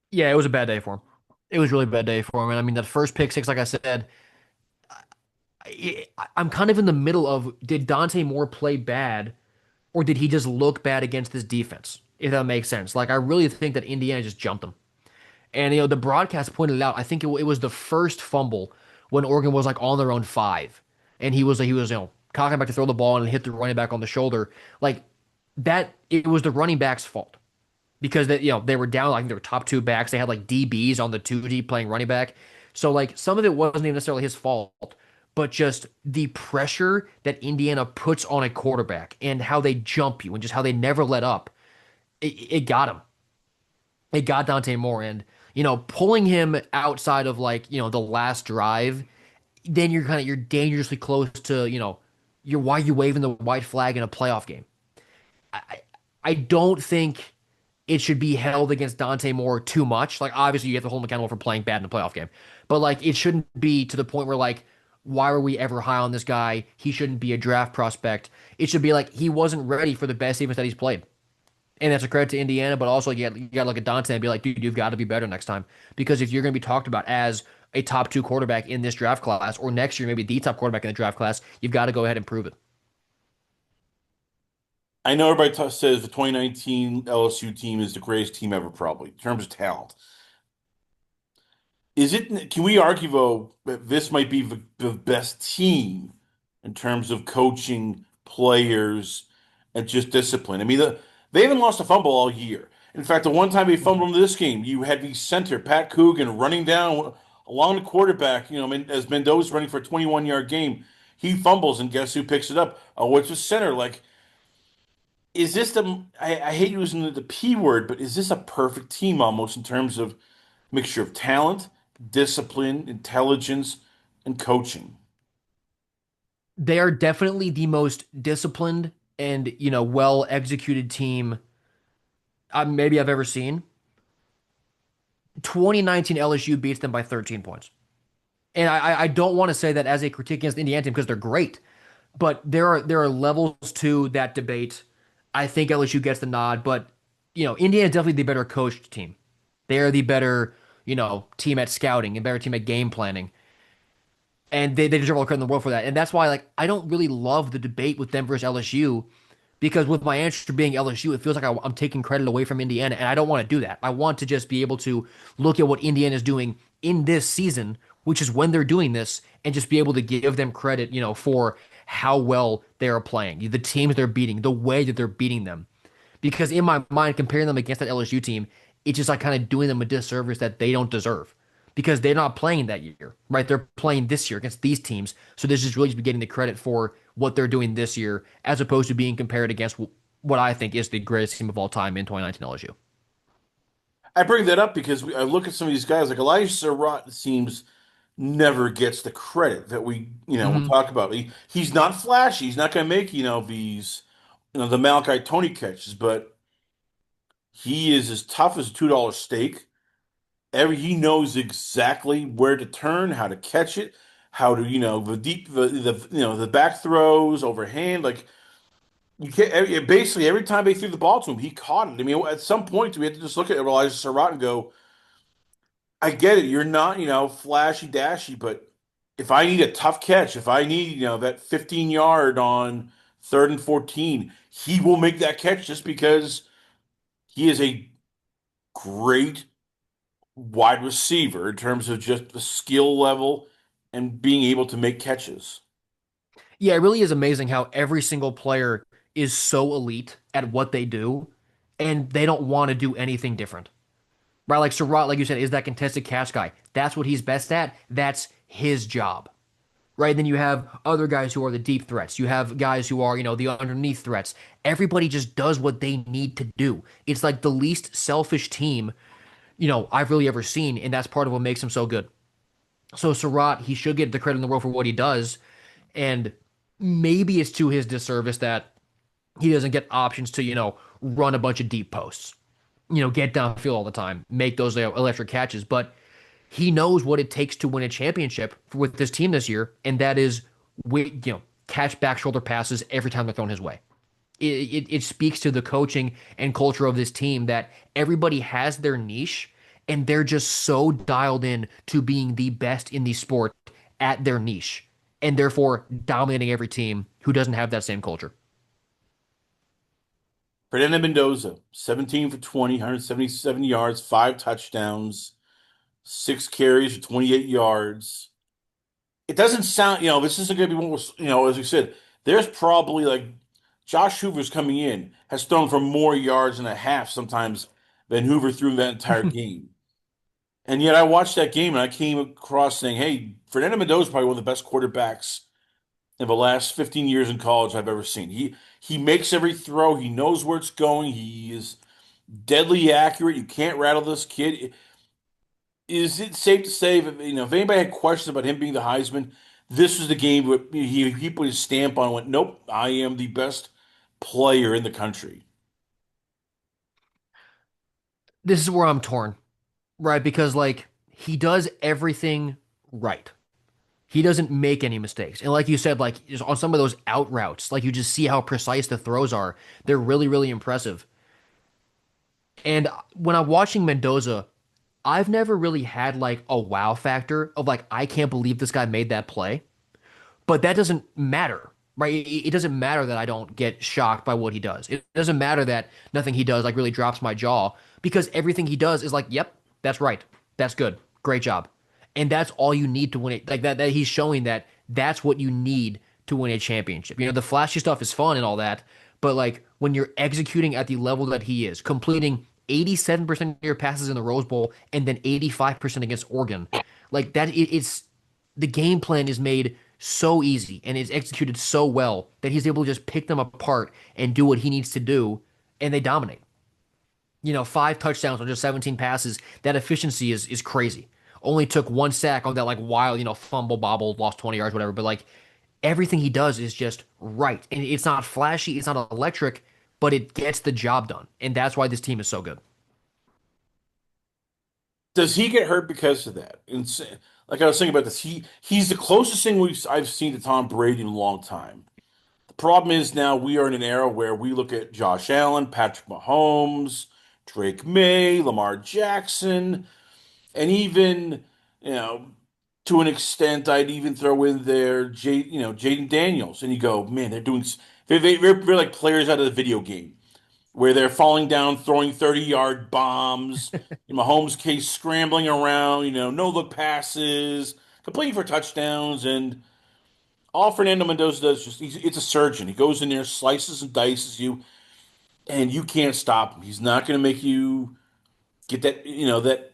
Yeah, it was a bad day for him. It was really a bad day for him. And I mean, that first pick six, like I said, I'm kind of in the middle of did Dante Moore play bad or did he just look bad against this defense? If that makes sense. Like, I really think that Indiana just jumped him. And the broadcast pointed it out. I think it was the first fumble when Oregon was like on their own five, and he was cocking back to throw the ball and hit the running back on the shoulder. Like that, it was the running back's fault because they were down. I think they were top two backs. They had like DBs on the 2D playing running back. So like some of it wasn't even necessarily his fault, but just the pressure that Indiana puts on a quarterback and how they jump you and just how they never let up. It got him. It got Dante Moore, and pulling him outside of like the last drive, then you're dangerously close to you're why are you waving the white flag in a playoff game. I I don't think it should be held against Dante Moore too much. Like obviously you have to hold him accountable for playing bad in a playoff game, but like it shouldn't be to the point where like why were we ever high on this guy? He shouldn't be a draft prospect. It should be like he wasn't ready for the best defense that he's played. And that's a credit to Indiana, but also you got to look at Dante and be like, dude, you've got to be better next time. Because if you're going to be talked about as a top two quarterback in this draft class, or next year maybe the top quarterback in the draft class, you've got to go ahead and prove it. I know everybody says the 2019 LSU team is the greatest team ever, probably in terms of talent. Is it? Can we argue though that this might be the best team in terms of coaching, players, and just discipline? I mean, they haven't lost a fumble all year. In fact, the one time they fumbled in this game, you had the center Pat Coogan running down along the quarterback. As Mendoza's running for a 21-yard game, he fumbles, and guess who picks it up? Oh, it's the center. Like, is this the? I hate using the P word, but is this a perfect team almost in terms of mixture of talent, discipline, intelligence, and coaching? They are definitely the most disciplined and well executed team maybe I've ever seen. 2019 LSU beats them by 13 points. And I don't want to say that as a critique against the Indiana team because they're great, but there are levels to that debate. I think LSU gets the nod, but Indiana is definitely the better coached team. They are the better team at scouting and better team at game planning. and they deserve all the credit in the world for that. And that's why, like, I don't really love the debate with them versus LSU because with my answer being LSU, it feels like I'm taking credit away from Indiana, and I don't want to do that. I want to just be able to look at what Indiana is doing in this season, which is when they're doing this, and just be able to give them credit, for how well they are playing, the teams they're beating, the way that they're beating them. Because in my mind, comparing them against that LSU team, it's just like kind of doing them a disservice that they don't deserve because they're not playing that year, right? They're playing this year against these teams. So this is really just getting the credit for what they're doing this year as opposed to being compared against what I think is the greatest team of all time in 2019 LSU. I bring that up because I look at some of these guys like Elijah Surratt. It seems never gets the credit that we Hmm. talk about. He's not flashy. He's not going to make these the Malachi Tony catches, but he is as tough as a $2 steak. He knows exactly where to turn, how to catch it, how to the deep the back throws overhand. Like you can't basically every time they threw the ball to him, he caught it. I mean, at some point we had to just look at Elijah Surratt and go, I get it. You're not, flashy dashy, but if I need a tough catch, if I need, that 15 yard on 3rd and 14, he will make that catch just because he is a great wide receiver in terms of just the skill level and being able to make catches. Yeah, it really is amazing how every single player is so elite at what they do and they don't want to do anything different. Right? Like Surratt, like you said, is that contested catch guy. That's what he's best at. That's his job. Right? Then you have other guys who are the deep threats. You have guys who are, the underneath threats. Everybody just does what they need to do. It's like the least selfish team, I've really ever seen, and that's part of what makes him so good. So Surratt, he should get the credit in the world for what he does, and maybe it's to his disservice that he doesn't get options to, run a bunch of deep posts, get downfield all the time, make those electric catches, but he knows what it takes to win a championship with this team this year, and that is, catch back shoulder passes every time they're thrown his way. It speaks to the coaching and culture of this team that everybody has their niche, and they're just so dialed in to being the best in the sport at their niche, and therefore dominating every team who doesn't have that same culture. Fernando Mendoza, 17 for 20, 177 yards, 5 touchdowns, 6 carries for 28 yards. It doesn't sound, this isn't going to be one, as we said, there's probably like Josh Hoover's coming in, has thrown for more yards and a half sometimes than Hoover threw that entire game. And yet I watched that game and I came across saying, hey, Fernando Mendoza is probably one of the best quarterbacks in the last 15 years in college I've ever seen. He makes every throw, he knows where it's going, he is deadly accurate. You can't rattle this kid. Is it safe to say that, if anybody had questions about him being the Heisman, this was the game where he put his stamp on and went, nope, I am the best player in the country. This is where I'm torn, right? Because like he does everything right. He doesn't make any mistakes. And like you said, like just on some of those out routes, like you just see how precise the throws are. They're really, really impressive. And when I'm watching Mendoza, I've never really had like a wow factor of like, I can't believe this guy made that play. But that doesn't matter, right? It doesn't matter that I don't get shocked by what he does. It doesn't matter that nothing he does like really drops my jaw because everything he does is like, yep, that's right. That's good. Great job. And that's all you need to win it. Like that he's showing that that's what you need to win a championship. The flashy stuff is fun and all that, but like when you're executing at the level that he is, completing 87% of your passes in the Rose Bowl and then 85% against Oregon, like that it's the game plan is made so easy and is executed so well that he's able to just pick them apart and do what he needs to do, and they dominate. 5 touchdowns on just 17 passes. That efficiency is crazy. Only took 1 sack on that like wild, fumble bobble, lost 20 yards, whatever. But like everything he does is just right. And it's not flashy, it's not electric, but it gets the job done. And that's why this team is so good. Does he get hurt because of that? Like I was thinking about this, he's the closest thing I've seen to Tom Brady in a long time. The problem is now we are in an era where we look at Josh Allen, Patrick Mahomes, Drake May, Lamar Jackson, and even, you know, to an extent, I'd even throw in there, Jaden Daniels, and you go, man, they're like players out of the video game where they're falling down, throwing 30-yard bombs. Mahomes case scrambling around, no look passes, completing for touchdowns, and all Fernando Mendoza does it's a surgeon. He goes in there, slices and dices you, and you can't stop him. He's not going to make you get that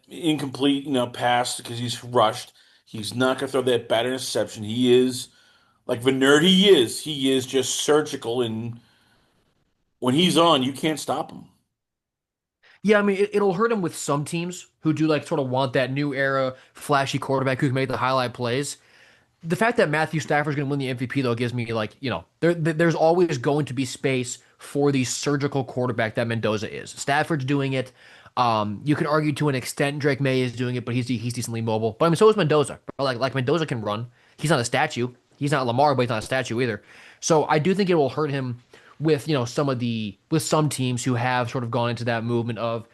incomplete, pass because he's rushed. He's not going to throw that bad interception. He is like the nerd he is just surgical, and when he's on, you can't stop him. Yeah, I mean, it'll hurt him with some teams who do like sort of want that new era flashy quarterback who can make the highlight plays. The fact that Matthew Stafford's going to win the MVP though gives me like, there's always going to be space for the surgical quarterback that Mendoza is. Stafford's doing it. You can argue to an extent Drake May is doing it, but he's decently mobile. But I mean, so is Mendoza. Like Mendoza can run. He's not a statue. He's not Lamar, but he's not a statue either. So I do think it will hurt him with with some teams who have sort of gone into that movement of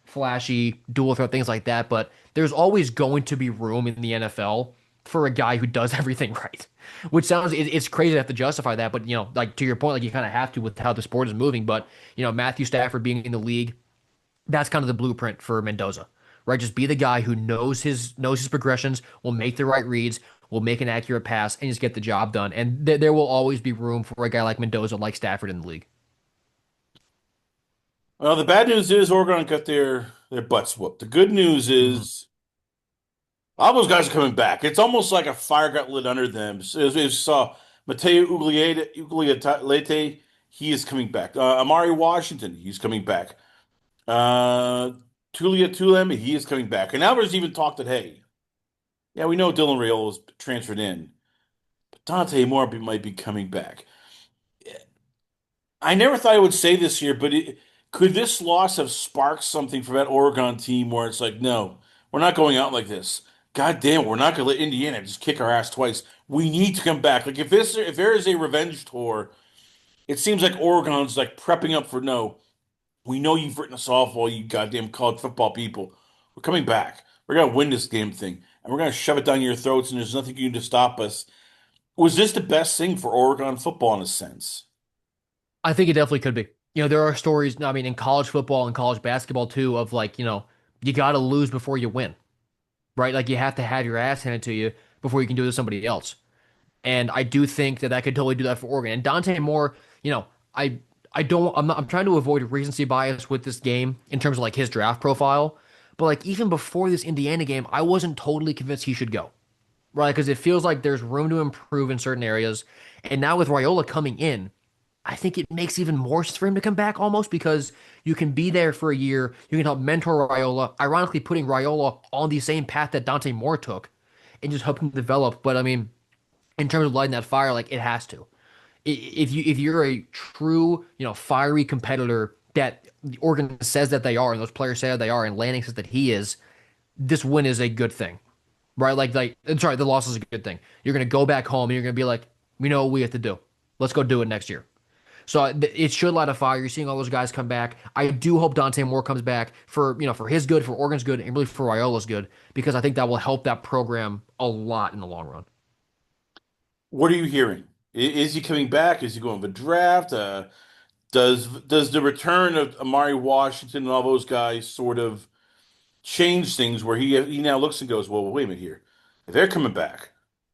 flashy dual threat things like that. But there's always going to be room in the NFL for a guy who does everything right. Which sounds it's crazy to have to justify that, but like to your point, like you kind of have to with how the sport is moving. But Matthew Stafford being in the league, that's kind of the blueprint for Mendoza, right? Just be the guy who knows his progressions, will make the right reads, will make an accurate pass, and just get the job done. And there will always be room for a guy like Mendoza, like Stafford in the league. Well, the bad news is Oregon got their butts whooped. The good news Mhm. is all those guys are coming back. It's almost like a fire got lit under them. Mateo Ugliete, he is coming back. Amari Washington, he's coming back. Uh, Tulia Tulem, he is coming back. And now there's even talk that, hey, yeah, we know Dylan Raiola was transferred in, but Dante Moore might be coming back. I never thought I would say this here, but could this loss have sparked something for that Oregon team where it's like, no, we're not going out like this. God damn it, we're not going to let Indiana just kick our ass twice. We need to come back. Like if there is a revenge tour, it seems like Oregon's like prepping up for no. We know you've written us off, all you goddamn college football people. We're coming back. We're gonna win this damn thing, and we're gonna shove it down your throats, and there's nothing you can do to stop us. Was this the best thing for Oregon football in a sense? I think it definitely could be. There are stories, I mean, in college football and college basketball too, of like, you got to lose before you win, right? Like you have to have your ass handed to you before you can do it to somebody else. And I do think that could totally do that for Oregon. And Dante Moore, I I don't I'm trying to avoid recency bias with this game in terms of like his draft profile. But like even before this Indiana game, I wasn't totally convinced he should go. Right? Because it feels like there's room to improve in certain areas. And now with Raiola coming in, I think it makes even more sense for him to come back almost because you can be there for a year. You can help mentor Raiola, ironically putting Raiola on the same path that Dante Moore took and just help him develop. But I mean, in terms of lighting that fire, like it has to. If you're a true, fiery competitor that the organ says that they are, and those players say that they are, and Lanning says that he is, this win is a good thing, right? Sorry, the loss is a good thing. You're gonna go back home and you're gonna be like, we know what we have to do. Let's go do it next year. So it should light a fire. You're seeing all those guys come back. I do hope Dante Moore comes back for his good, for Oregon's good, and really for Raiola's good, because I think that will help that program a lot in the long run. What are you hearing? Is he coming back? Is he going to the draft? Does the return of Amari Washington and all those guys sort of change things where he now looks and goes, well, wait a minute here. If they're coming back,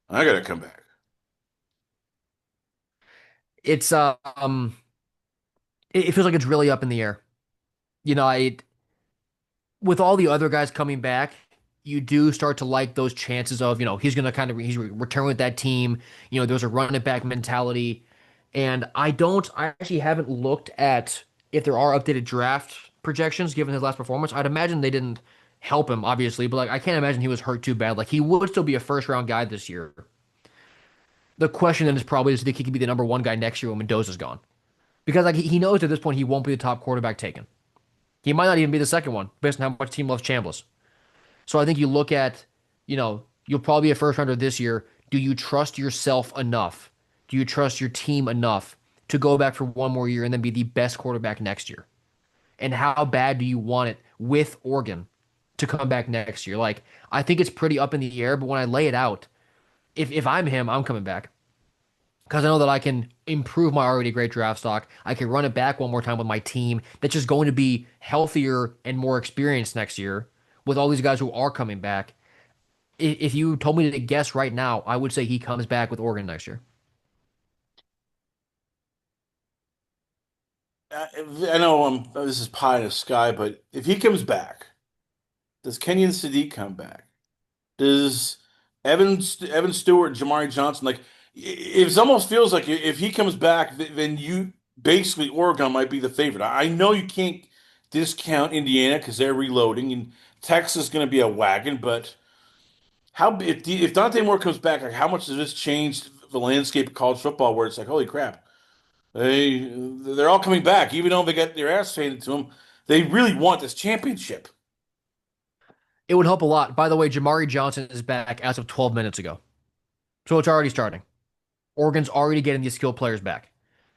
I got to come back. It's it feels like it's really up in the air. I with all the other guys coming back, you do start to like those chances of, he's going to he's return with that team. There's a run it back mentality. And I actually haven't looked at if there are updated draft projections given his last performance. I'd imagine they didn't help him, obviously, but like I can't imagine he was hurt too bad. Like he would still be a first round guy this year. The question then is probably does he think he could be the number one guy next year when Mendoza's gone? Because like he knows at this point he won't be the top quarterback taken. He might not even be the second one based on how much team loves Chambliss. So I think you look at, you'll probably be a first rounder this year. Do you trust yourself enough? Do you trust your team enough to go back for one more year and then be the best quarterback next year? And how bad do you want it with Oregon to come back next year. Like, I think it's pretty up in the air, but when I lay it out, if I'm him, I'm coming back because I know that I can improve my already great draft stock. I can run it back one more time with my team that's just going to be healthier and more experienced next year with all these guys who are coming back. If you told me to guess right now, I would say he comes back with Oregon next year. I know this is pie in the sky, but if he comes back, does Kenyon Sadiq come back? Does Evan Stewart, Jamari Johnson, like it almost feels like if he comes back, then you basically Oregon might be the favorite. I know you can't discount Indiana because they're reloading, and Texas is going to be a wagon. But if Dante Moore comes back, like how much does this change the landscape of college football? Where it's like, holy crap, they're all coming back, even though they got their ass handed to them. They really want this championship. It would help a lot. By the way, Jamari Johnson is back as of 12 minutes ago. So it's already starting. Oregon's already getting these skilled players back,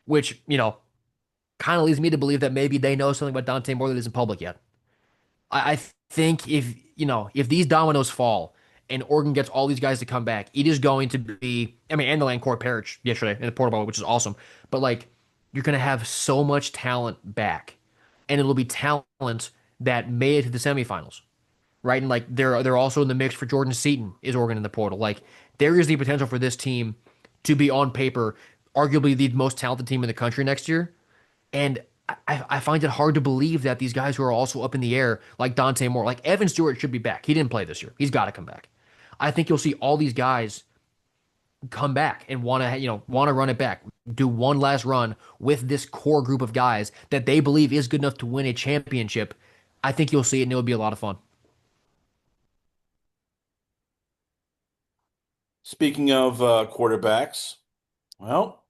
which, kind of leads me to believe that maybe they know something about Dante more that isn't public yet. I think if these dominoes fall and Oregon gets all these guys to come back, it is going to be, I mean, and the Court perished yesterday in the Portal Bowl, which is awesome. But like, you're going to have so much talent back, and it'll be talent that made it to the semifinals, right? And like, they're also in the mix for Jordan Seaton is Oregon in the portal. Like, there is the potential for this team to be on paper, arguably the most talented team in the country next year. And I find it hard to believe that these guys who are also up in the air, like Dante Moore, like Evan Stewart should be back. He didn't play this year. He's got to come back. I think you'll see all these guys come back and want to run it back, do one last run with this core group of guys that they believe is good enough to win a championship. I think you'll see it and it'll be a lot of fun. Speaking of quarterbacks, well,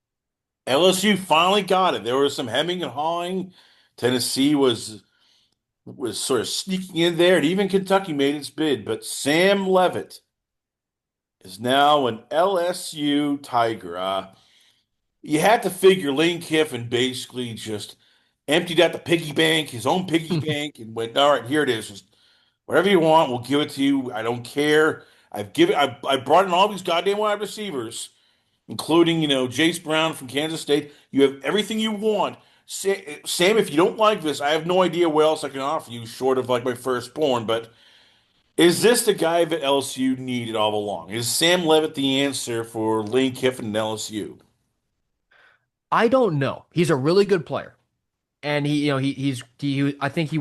LSU finally got it. There was some hemming and hawing. Tennessee was sort of sneaking in there, and even Kentucky made its bid. But Sam Leavitt is now an LSU Tiger. You had to figure Lane Kiffin basically just emptied out the piggy bank, his own piggy bank, and went, "All right, here it is. Just whatever you want, we'll give it to you. I don't care. I brought in all these goddamn wide receivers." Including, Jace Brown from Kansas State. You have everything you want. Sam, if you don't like this, I have no idea what else I can offer you short of like my firstborn. But is this the guy that LSU needed all along? Is Sam Levitt the answer for Lane Kiffin and LSU? I don't know. He's a really good player. And I think he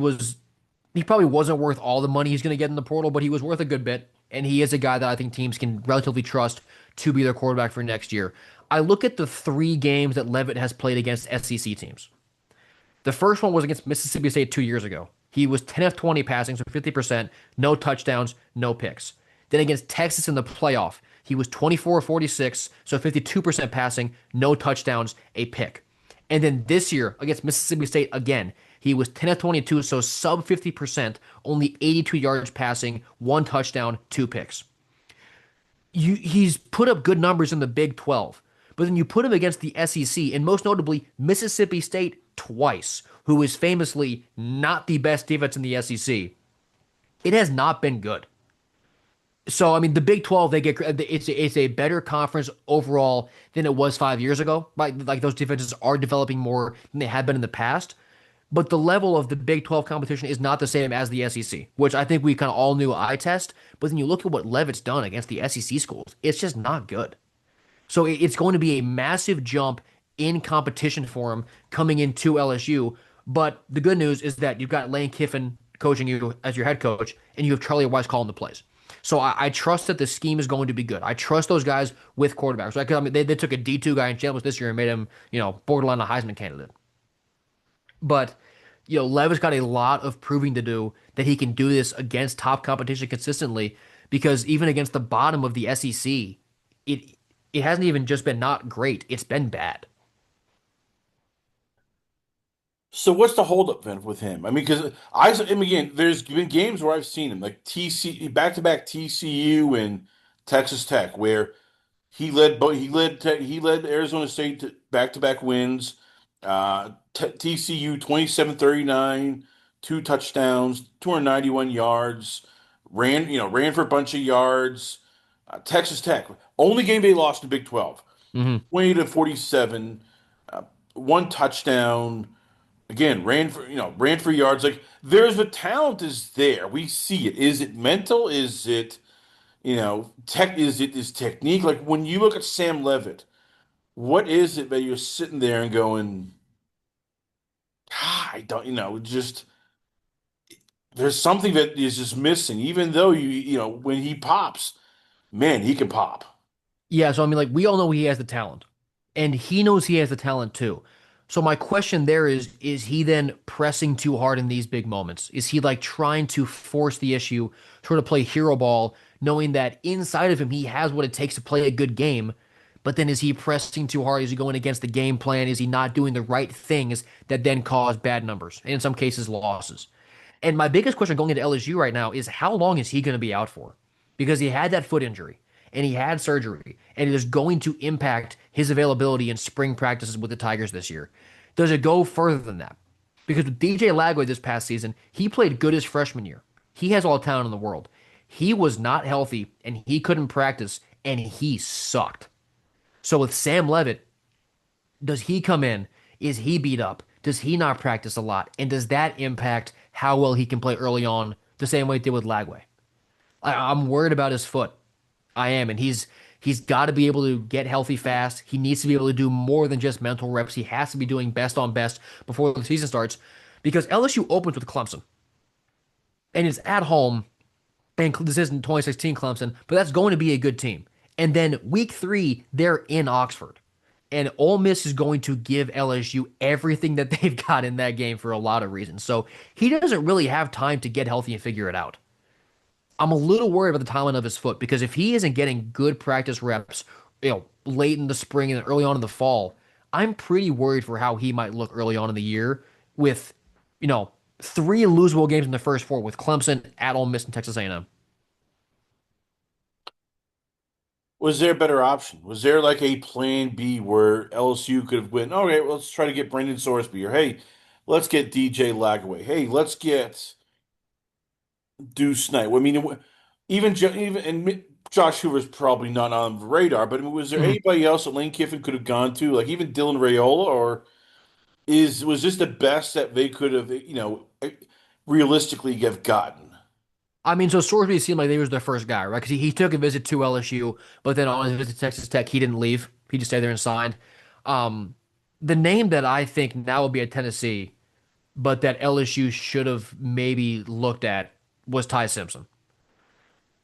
probably wasn't worth all the money he's going to get in the portal, but he was worth a good bit. And he is a guy that I think teams can relatively trust to be their quarterback for next year. I look at the 3 games that Levitt has played against SEC teams. The first one was against Mississippi State 2 years ago. He was 10 of 20 passing, so 50%, no touchdowns, no picks. Then against Texas in the playoff, he was 24 of 46, so 52% passing, no touchdowns, a pick. And then this year against Mississippi State again, he was 10 of 22, so sub 50%, only 82 yards passing, one touchdown, two picks. He's put up good numbers in the Big 12, but then you put him against the SEC, and most notably Mississippi State twice, who is famously not the best defense in the SEC. It has not been good. So I mean, the Big 12, it's a better conference overall than it was 5 years ago. Like those defenses are developing more than they have been in the past. But the level of the Big 12 competition is not the same as the SEC, which I think we kind of all knew eye test. But then you look at what Levitt's done against the SEC schools, it's just not good. So it's going to be a massive jump in competition for him coming into LSU. But the good news is that you've got Lane Kiffin coaching you as your head coach, and you have Charlie Weiss calling the plays. So I trust that the scheme is going to be good. I trust those guys with quarterbacks. Right? 'Cause, I mean, they took a D2 guy in Chambliss this year and made him, borderline a Heisman candidate. But Levis got a lot of proving to do that he can do this against top competition consistently. Because even against the bottom of the SEC, it hasn't even just been not great; it's been bad. So what's the holdup then with him? I mean, because I mean, again, there's been games where I've seen him like TC back-to-back TCU and Texas Tech where he led Arizona State to back-to-back wins. TCU 27-39, two touchdowns, 291 yards, ran for a bunch of yards. Texas Tech, only game they lost in Big 12, Hmm. 20 to 47, uh, one touchdown. Again, ran for yards. Like there's the talent is there. We see it. Is it mental? Is it, tech? Is it is technique? Like when you look at Sam Levitt, what is it that you're sitting there and going, I don't, just there's something that is just missing. Even though when he pops, man, he can pop. Yeah, so I mean, like we all know he has the talent, and he knows he has the talent too. So my question there is he then pressing too hard in these big moments? Is he like trying to force the issue, sort of play hero ball, knowing that inside of him he has what it takes to play a good game, but then is he pressing too hard? Is he going against the game plan? Is he not doing the right things that then cause bad numbers, and in some cases losses? And my biggest question going into LSU right now is how long is he going to be out for? Because he had that foot injury and he had surgery, and it is going to impact his availability in spring practices with the Tigers this year. Does it go further than that? Because with DJ Lagway this past season, he played good his freshman year. He has all the talent in the world. He was not healthy and he couldn't practice and he sucked. So with Sam Levitt, does he come in? Is he beat up? Does he not practice a lot? And does that impact how well he can play early on the same way it did with Lagway? I'm worried about his foot. I am, and he's got to be able to get healthy fast. He needs to be able to do more than just mental reps. He has to be doing best on best before the season starts, because LSU opens with Clemson, and it's at home. And this isn't 2016 Clemson, but that's going to be a good team. And then week 3, they're in Oxford. And Ole Miss is going to give LSU everything that they've got in that game for a lot of reasons. So he doesn't really have time to get healthy and figure it out. I'm a little worried about the timeline of his foot because if he isn't getting good practice reps, late in the spring and early on in the fall, I'm pretty worried for how he might look early on in the year with, you know, 3 losable games in the first 4 with Clemson, at Ole Miss, and Texas A&M. Was there a better option? Was there like a plan B where LSU could have went, okay, well, let's try to get Brendan Sorsby, or hey, let's get DJ Lagway. Hey, let's get Deuce Knight. I mean, even Josh Hoover's probably not on the radar, but I mean, was there Mhm. anybody else that Lane Kiffin could have gone to, like even Dylan Raiola, or was this the best that they could have, realistically have gotten? I mean, so Sorsby seemed like he was their first guy, right? Because he took a visit to LSU, but then on his visit to Texas Tech, he didn't leave. He just stayed there and signed. Um, the name that I think now will be at Tennessee, but that LSU should have maybe looked at was Ty Simpson.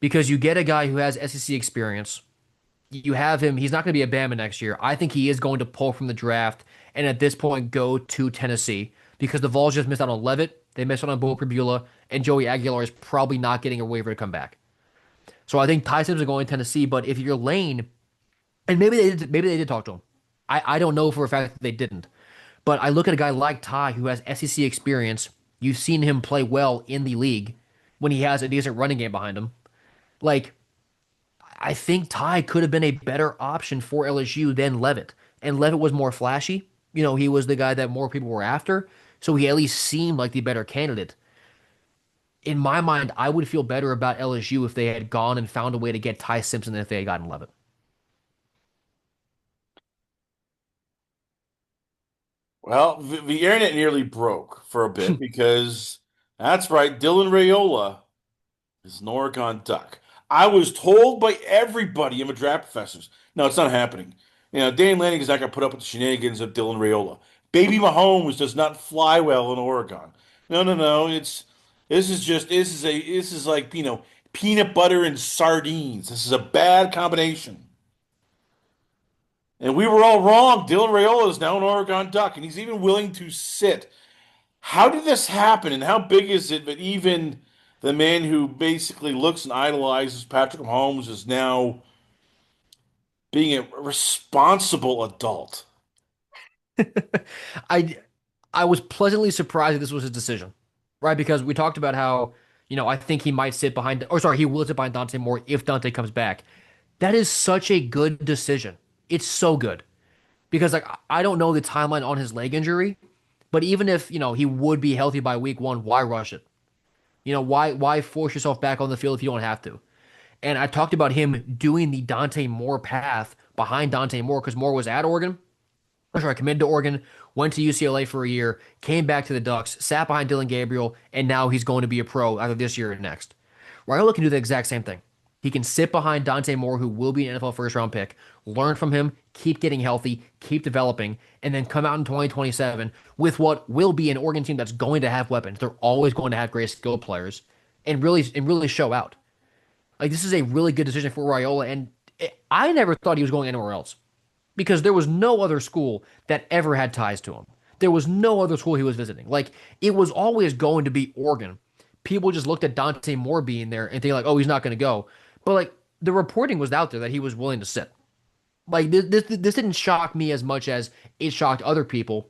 Because you get a guy who has SEC experience. You have him. He's not going to be a Bama next year. I think he is going to pull from the draft and at this point go to Tennessee because the Vols just missed out on Leavitt. They missed out on Bo Pribula, and Joey Aguilar is probably not getting a waiver to come back. So I think Ty Simpson going to Tennessee. But if you're Lane, and maybe they did talk to him. I don't know for a fact that they didn't. But I look at a guy like Ty who has SEC experience. You've seen him play well in the league when he has a decent running game behind him. Like, I think Ty could have been a better option for LSU than Levitt. And Levitt was more flashy. He was the guy that more people were after. So he at least seemed like the better candidate. In my mind, I would feel better about LSU if they had gone and found a way to get Ty Simpson than if they had gotten Levitt. Well, the internet nearly broke for a bit because that's right, Dylan Raiola is an Oregon Duck. I was told by everybody in the draft professors, no, it's not happening. Dan Lanning is not going to put up with the shenanigans of Dylan Raiola. Baby Mahomes does not fly well in Oregon. No, no, no. This is like peanut butter and sardines. This is a bad combination. And we were all wrong. Dylan Raiola is now an Oregon Duck, and he's even willing to sit. How did this happen, and how big is it that even the man who basically looks and idolizes Patrick Mahomes is now being a responsible adult? I I was pleasantly surprised that this was his decision, right? Because we talked about how, I think he might sit behind, or sorry, he will sit behind Dante Moore if Dante comes back. That is such a good decision. It's so good because like I don't know the timeline on his leg injury, But even if, he would be healthy by week one, why rush it? Why force yourself back on the field if you don't have to? And I talked about him doing the Dante Moore path behind Dante Moore because Moore was at Oregon. I'm sorry, committed to Oregon, went to UCLA for a year, came back to the Ducks, sat behind Dylan Gabriel, and now he's going to be a pro either this year or next. Raiola can do the exact same thing. He can sit behind Dante Moore, who will be an NFL first round pick, learn from him, keep getting healthy, keep developing, and then come out in 2027 with what will be an Oregon team that's going to have weapons. They're always going to have great skill players and really show out. Like this is a really good decision for Raiola, and I never thought he was going anywhere else because there was no other school that ever had ties to him. There was no other school he was visiting. Like it was always going to be Oregon. People just looked at Dante Moore being there and think like, oh, he's not going to go. But like the reporting was out there that he was willing to sit. Like this didn't shock me as much as it shocked other people.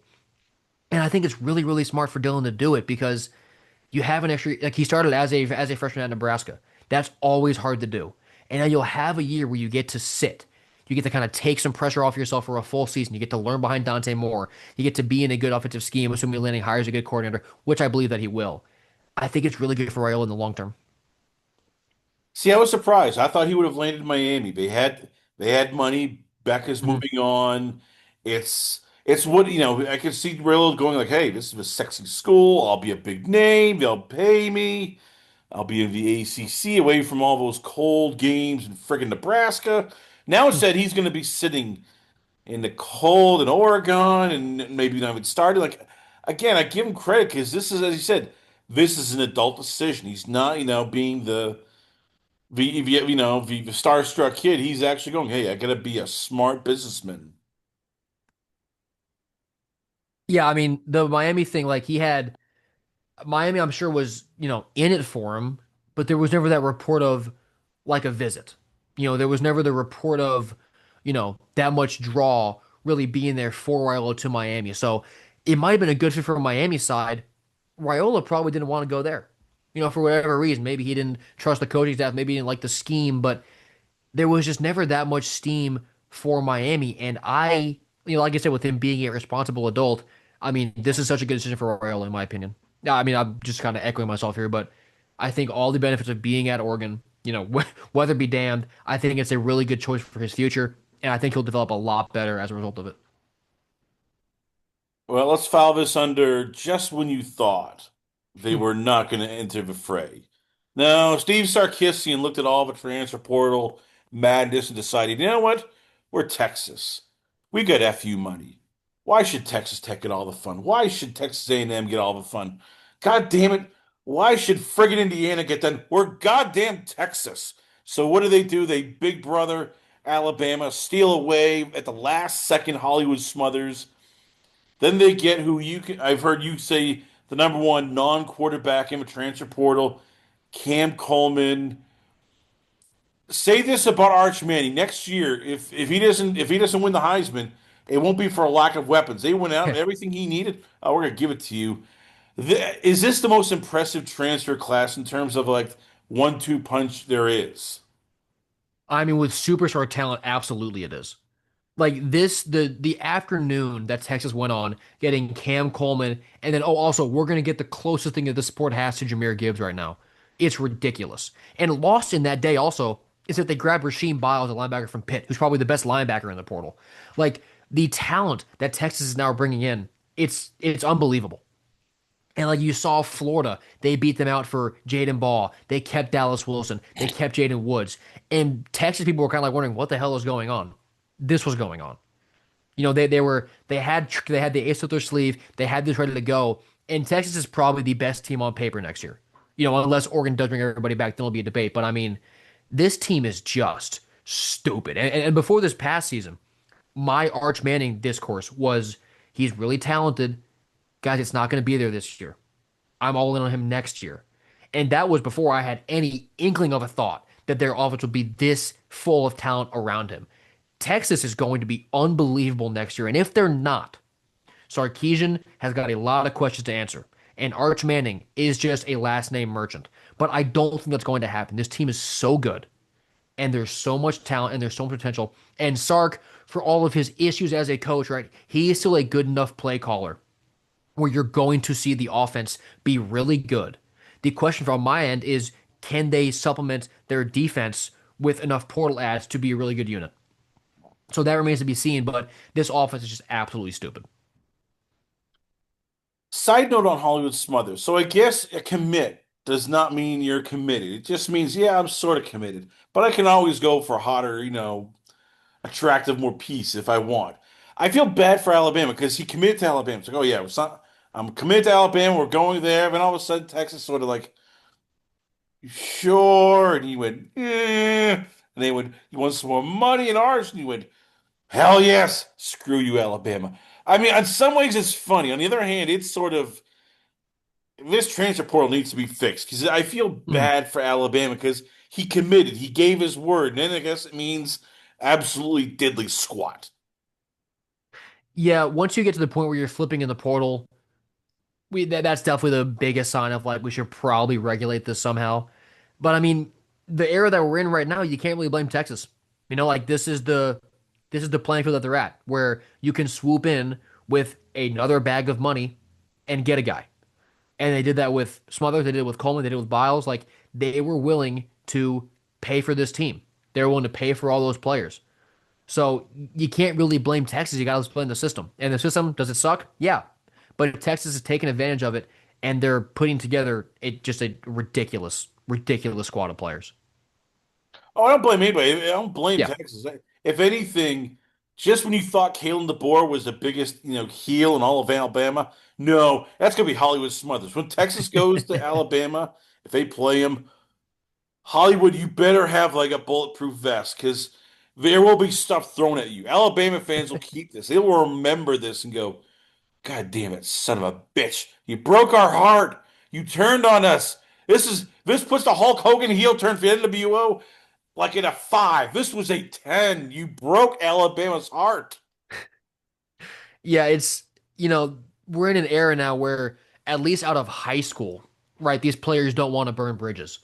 And I think it's really, really smart for Dylan to do it because you have an extra like he started as a freshman at Nebraska. That's always hard to do. And now you'll have a year where you get to sit. You get to kind of take some pressure off yourself for a full season. You get to learn behind Dante Moore. You get to be in a good offensive scheme, assuming Lanning hires a good coordinator, which I believe that he will. I think it's really good for Raiola in the long term. See, I was surprised. I thought he would have landed in Miami. They had money. Becca's Mhm. moving on. It's what I could see Railroad going like, "Hey, this is a sexy school. I'll be a big name. They'll pay me. I'll be in the ACC, away from all those cold games in friggin' Nebraska." Now instead, he's going to be sitting in the cold in Oregon and maybe not even started. Like again, I give him credit because this is, as you said, this is an adult decision. He's not, being the starstruck kid. He's actually going, hey, I gotta be a smart businessman. Yeah, I mean, the Miami thing, like he had Miami, I'm sure was, in it for him, but there was never that report of like a visit. There was never the report of, that much draw really being there for Raiola to Miami. So it might have been a good fit for Miami side. Raiola probably didn't want to go there. For whatever reason. Maybe he didn't trust the coaching staff, maybe he didn't like the scheme, but there was just never that much steam for Miami. And like I said, with him being a responsible adult, I mean, this is such a good decision for Raiola, in my opinion. Yeah, I mean, I'm just kind of echoing myself here, but I think all the benefits of being at Oregon, weather be damned, I think it's a really good choice for his future, and I think he'll develop a lot better as a result of it. Well, let's file this under just when you thought they were not going to enter the fray. No, Steve Sarkisian looked at all the transfer portal madness and decided, you know what? We're Texas. We got FU money. Why should Texas Tech get all the fun? Why should Texas A&M get all the fun? God damn it. Why should friggin' Indiana get done? We're goddamn Texas. So what do? They big brother Alabama, steal away at the last second Hollywood Smothers. Then they get who I've heard you say the number one non-quarterback in the transfer portal, Cam Coleman. Say this about Arch Manning next year. If he doesn't win the Heisman, it won't be for a lack of weapons. They went out everything he needed. Oh, we're gonna give it to you. Is this the most impressive transfer class in terms of like 1-2 punch there is? I mean, with superstar talent, absolutely it is. Like this, the afternoon that Texas went on, getting Cam Coleman, and then also we're gonna get the closest thing that the sport has to Jahmyr Gibbs right now. It's ridiculous. And lost in that day also is that they grabbed Rasheem Biles, a linebacker from Pitt, who's probably the best linebacker in the portal. Like the talent that Texas is now bringing in, it's unbelievable. And like you saw Florida, they beat them out for Jaden Ball. They kept Dallas Wilson. They kept Jaden Woods. And Texas people were kind of like wondering what the hell is going on. This was going on. They had the ace up their sleeve. They had this ready to go. And Texas is probably the best team on paper next year. Unless Oregon does bring everybody back, then it'll be a debate. But I mean, this team is just stupid. And before this past season, my Arch Manning discourse was he's really talented. Guys, it's not going to be there this year. I'm all in on him next year. And that was before I had any inkling of a thought that their offense would be this full of talent around him. Texas is going to be unbelievable next year. And if they're not, Sarkisian has got a lot of questions to answer. And Arch Manning is just a last name merchant. But I don't think that's going to happen. This team is so good. And there's so much talent and there's so much potential. And Sark, for all of his issues as a coach, right, he is still a good enough play caller where you're going to see the offense be really good. The question from my end is, can they supplement their defense with enough portal ads to be a really good unit? So that remains to be seen, but this offense is just absolutely stupid. Side note on Hollywood Smothers. So I guess a commit does not mean you're committed. It just means, yeah, I'm sort of committed, but I can always go for hotter, attractive, more peace if I want. I feel bad for Alabama because he committed to Alabama. It's like, oh yeah, I'm committed to Alabama. We're going there. And all of a sudden, Texas sort of like, sure. And he went, eh. And they went, you want some more money in ours? And he went, hell yes. Screw you, Alabama. I mean, in some ways, it's funny. On the other hand, it's sort of this transfer portal needs to be fixed because I feel Mm. bad for Alabama because he committed, he gave his word, and then I guess it means absolutely diddly squat. Yeah, once you get to the point where you're flipping in the portal, that's definitely the biggest sign of like we should probably regulate this somehow. But I mean, the era that we're in right now, you can't really blame Texas. Like this is the playing field that they're at, where you can swoop in with another bag of money and get a guy. And they did that with Smothers, they did it with Coleman, they did it with Biles. Like they were willing to pay for this team. They were willing to pay for all those players. So you can't really blame Texas. You got to blame the system. And the system, does it suck? Yeah. But Texas is taking advantage of it, and they're putting together just a ridiculous, ridiculous squad of players. Oh, I don't blame anybody. I don't blame Yeah. Texas. If anything, just when you thought Kalen DeBoer was the biggest, heel in all of Alabama, no, that's gonna be Hollywood Smothers. When Texas goes to Alabama, if they play him, Hollywood, you better have like a bulletproof vest because there will be stuff thrown at you. Alabama fans will keep this. They will remember this and go, God damn it, son of a bitch. You broke our heart. You turned on us. This puts the Hulk Hogan heel turn for the NWO like in a 5. This was a 10. You broke Alabama's heart. Yeah, we're in an era now where, at least out of high school, right, these players don't want to burn bridges.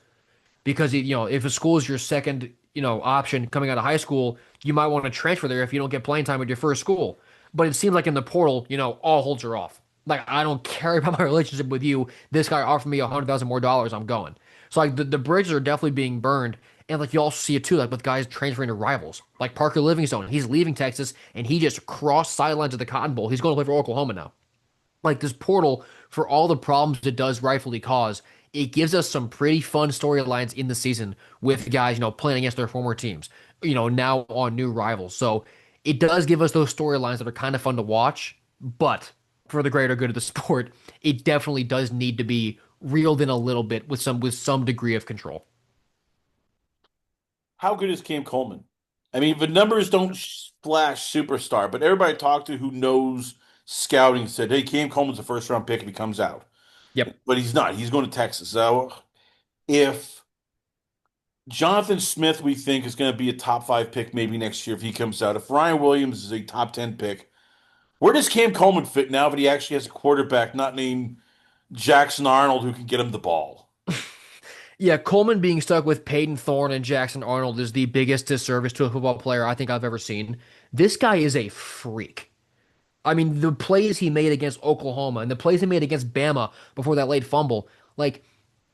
Because if a school is your second option coming out of high school, you might want to transfer there if you don't get playing time with your first school. But it seems like in the portal, all holds are off. Like I don't care about my relationship with you. This guy offered me $100,000 more. I'm going. So like the bridges are definitely being burned. And like you also see it too, like with guys transferring to rivals. Like Parker Livingstone, he's leaving Texas and he just crossed sidelines of the Cotton Bowl. He's going to play for Oklahoma now. Like this portal, for all the problems it does rightfully cause, it gives us some pretty fun storylines in the season with guys, playing against their former teams, now on new rivals. So it does give us those storylines that are kind of fun to watch, but for the greater good of the sport, it definitely does need to be reeled in a little bit with some degree of control. How good is Cam Coleman? I mean, the numbers don't splash superstar, but everybody I talked to who knows scouting said, hey, Cam Coleman's a first round pick if he comes out. Yep. But he's not. He's going to Texas. So if Jonathan Smith, we think, is going to be a top 5 pick maybe next year if he comes out, if Ryan Williams is a top 10 pick, where does Cam Coleman fit now that he actually has a quarterback not named Jackson Arnold who can get him the ball? Yeah, Coleman being stuck with Peyton Thorne and Jackson Arnold is the biggest disservice to a football player I think I've ever seen. This guy is a freak. I mean, the plays he made against Oklahoma and the plays he made against Bama before that late fumble, like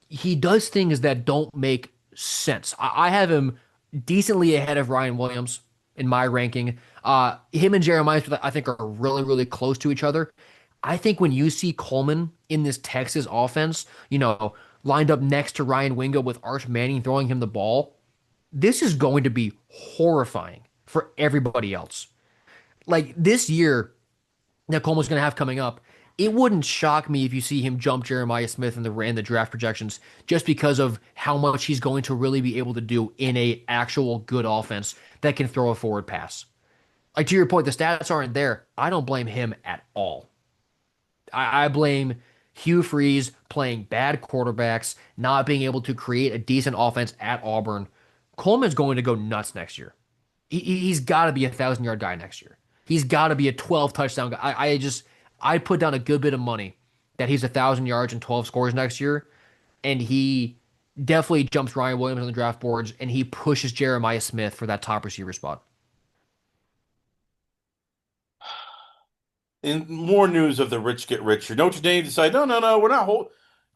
he does things that don't make sense. I have him decently ahead of Ryan Williams in my ranking. Him and Jeremiah Smith, I think, are really, really close to each other. I think when you see Coleman in this Texas offense, lined up next to Ryan Wingo with Arch Manning throwing him the ball, this is going to be horrifying for everybody else. Like this year, that Coleman's going to have coming up, it wouldn't shock me if you see him jump Jeremiah Smith in the draft projections just because of how much he's going to really be able to do in a actual good offense that can throw a forward pass. Like to your point, the stats aren't there. I don't blame him at all. I blame Hugh Freeze playing bad quarterbacks, not being able to create a decent offense at Auburn. Coleman's going to go nuts next year. He's got to be 1,000-yard guy next year. He's got to be a 12 touchdown guy. I put down a good bit of money that he's 1,000 yards and 12 scores next year, and he definitely jumps Ryan Williams on the draft boards, and he pushes Jeremiah Smith for that top receiver spot. in more news of the rich get richer. Notre Dame decided, no, no, no, we're not.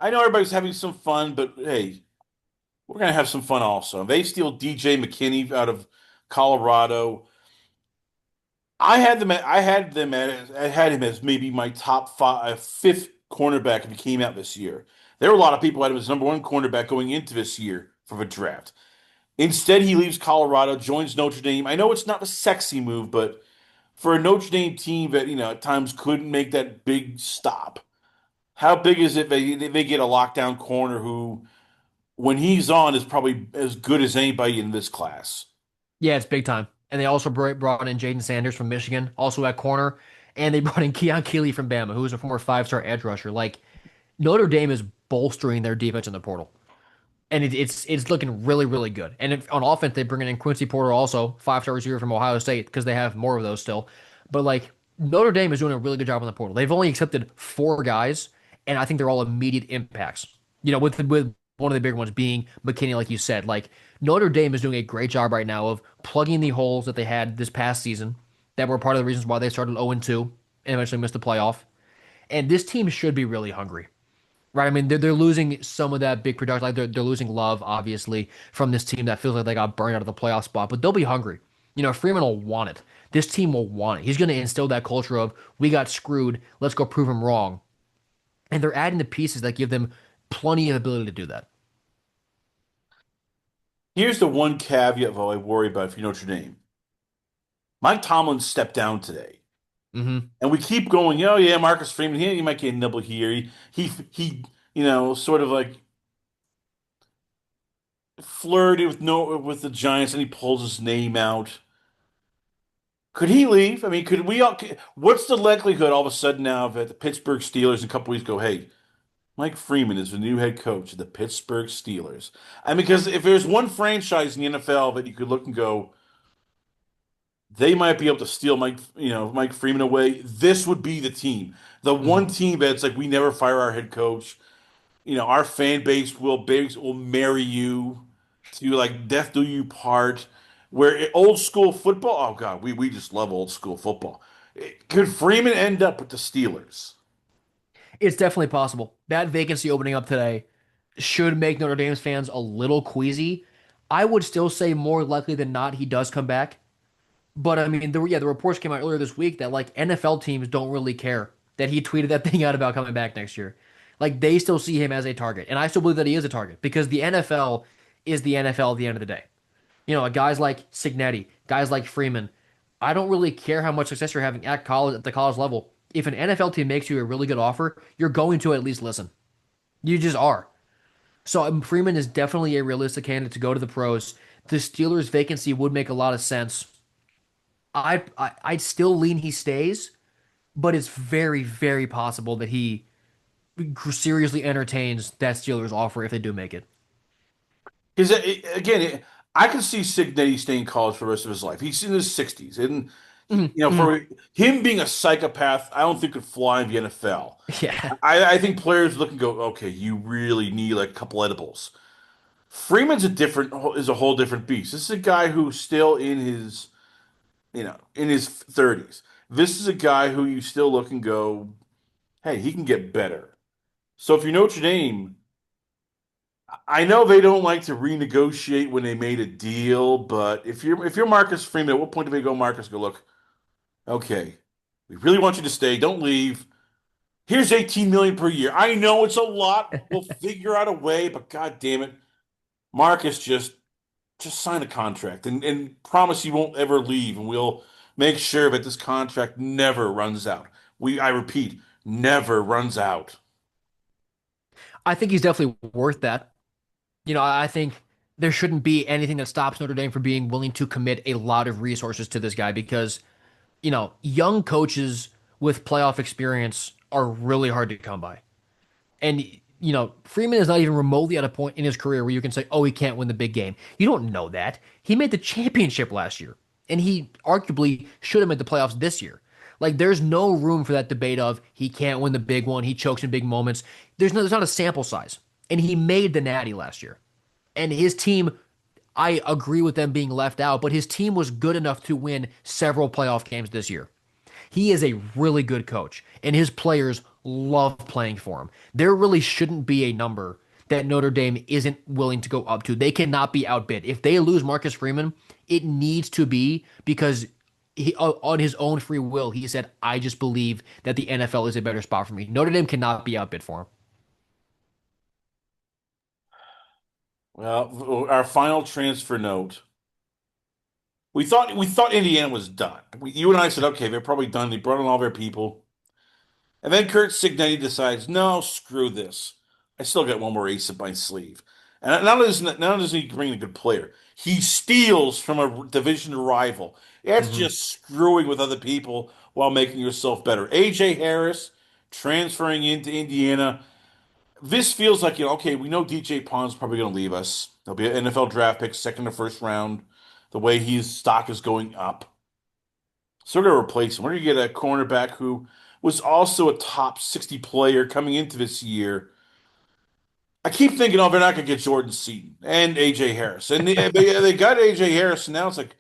I know everybody's having some fun, but hey, we're gonna have some fun also. They steal DJ McKinney out of Colorado. I had him as maybe my top five, fifth cornerback if he came out this year. There were a lot of people who had him as number one cornerback going into this year for the draft. Instead, he leaves Colorado, joins Notre Dame. I know it's not a sexy move, but for a Notre Dame team that, at times couldn't make that big stop, how big is it they get a lockdown corner who, when he's on, is probably as good as anybody in this class? Yeah, it's big time. And they also brought in Jaden Sanders from Michigan, also at corner, and they brought in Keon Keeley from Bama, who was a former five-star edge rusher. Like Notre Dame is bolstering their defense in the portal, and it's looking really really good. And on offense, they bring in Quincy Porter, also five-star receiver from Ohio State, because they have more of those still. But like Notre Dame is doing a really good job on the portal. They've only accepted four guys, and I think they're all immediate impacts. With one of the bigger ones being McKinney, like you said. Like Notre Dame is doing a great job right now of plugging the holes that they had this past season that were part of the reasons why they started 0-2 and eventually missed the playoff. And this team should be really hungry. Right, I mean they're losing some of that big production. Like they're losing love, obviously, from this team that feels like they got burned out of the playoff spot. But they'll be hungry. Freeman will want it. This team will want it. He's going to instill that culture of we got screwed. Let's go prove him wrong. And they're adding the pieces that give them plenty of ability to do that. Here's the one caveat though I worry about if you Notre Dame. Mike Tomlin stepped down today. Hmm. And we keep going, oh yeah, Marcus Freeman, he might get a nibble here. He sort of like flirted with the Giants and he pulls his name out. Could he leave? I mean, could we all what's the likelihood all of a sudden now that the Pittsburgh Steelers in a couple weeks go, hey, Mike Freeman is the new head coach of the Pittsburgh Steelers? I mean, because if there's one franchise in the NFL that you could look and go, they might be able to steal Mike Freeman away. This would be the team. The one Hmm. team that's like we never fire our head coach. Our fan base will marry you to like death do you part. Where old school football, oh God, we just love old school football. Could Freeman end up with the Steelers? It's definitely possible. That vacancy opening up today should make Notre Dame's fans a little queasy. I would still say more likely than not he does come back. But I mean, the reports came out earlier this week that like NFL teams don't really care that he tweeted that thing out about coming back next year. Like they still see him as a target, and I still believe that he is a target because the NFL is the NFL at the end of the day. Guys like Signetti, guys like Freeman. I don't really care how much success you're having at the college level. If an NFL team makes you a really good offer, you're going to at least listen. You just are. So Freeman is definitely a realistic candidate to go to the pros. The Steelers' vacancy would make a lot of sense. I'd still lean he stays, but it's very, very possible that he seriously entertains that Steelers offer if they do make it. Because again, I can see Signetti staying in college for the rest of his life. He's in his 60s, and Mhm, mhm. for him being a psychopath, I don't think could fly in the NFL. Yeah. I think players look and go, okay, you really need like a couple edibles. Freeman's is a whole different beast. This is a guy who's still in his 30s. This is a guy who you still look and go, hey, he can get better. So if you're Notre Dame, I know they don't like to renegotiate when they made a deal, but if you're Marcus Freeman, at what point do they go, Marcus, go, look, okay, we really want you to stay. Don't leave. Here's 18 million per year. I know it's a lot. We'll figure out a way, but God damn it, Marcus, just sign a contract and promise you won't ever leave, and we'll make sure that this contract never runs out. I repeat, never runs out. I think he's definitely worth that. I think there shouldn't be anything that stops Notre Dame from being willing to commit a lot of resources to this guy because, young coaches with playoff experience are really hard to come by. And Freeman is not even remotely at a point in his career where you can say, "Oh, he can't win the big game." You don't know that. He made the championship last year, and he arguably should have made the playoffs this year. Like, there's no room for that debate of he can't win the big one, he chokes in big moments. There's not a sample size, and he made the Natty last year, and his team. I agree with them being left out, but his team was good enough to win several playoff games this year. He is a really good coach, and his players love playing for him. There really shouldn't be a number that Notre Dame isn't willing to go up to. They cannot be outbid. If they lose Marcus Freeman, it needs to be because on his own free will, he said, I just believe that the NFL is a better spot for me. Notre Dame cannot be outbid for him. Well, our final transfer note. We thought Indiana was done. You and I said, okay, they're probably done. They brought in all their people. And then Kurt Signetti decides, no, screw this. I still got one more ace up my sleeve. And not only does he bring a good player, he steals from a division rival. That's Hmm. just screwing with other people while making yourself better. AJ Harris transferring into Indiana. This feels like, okay, we know DJ Pond's probably going to leave us. He'll be an NFL draft pick, second or first round, the way his stock is going up. So we're going to replace him. We're going to get a cornerback who was also a top 60 player coming into this year. I keep thinking, oh, they're not going to get Jordan Seaton and AJ Harris. And they got AJ Harris, and now it's like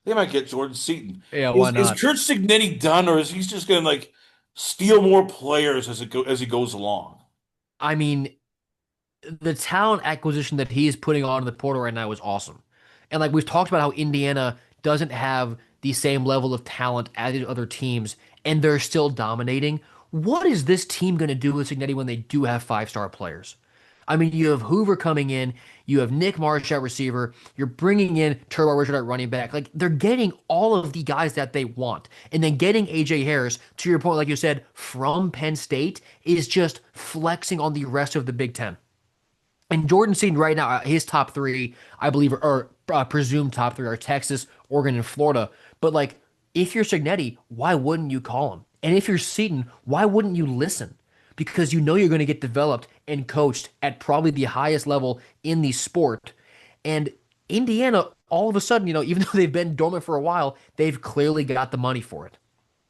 they might get Jordan Seaton. Yeah, why Is not? Kurt Signetti done, or is he just going to like steal more players as he goes along? I mean, the talent acquisition that he is putting on the portal right now is awesome. And like we've talked about how Indiana doesn't have the same level of talent as the other teams, and they're still dominating. What is this team going to do with Signetti when they do have five-star players? I mean, you have Hoover coming in, you have Nick Marsh at receiver, you're bringing in Turbo Richard at running back. Like they're getting all of the guys that they want, and then getting AJ Harris, to your point, like you said, from Penn State is just flexing on the rest of the Big Ten. And Jordan Seaton right now, his top three, I believe, or presumed top three are Texas, Oregon, and Florida. But like, if you're Signetti, why wouldn't you call him? And if you're Seaton, why wouldn't you listen? Because you know you're going to get developed and coached at probably the highest level in the sport. And Indiana, all of a sudden, even though they've been dormant for a while, they've clearly got the money for it.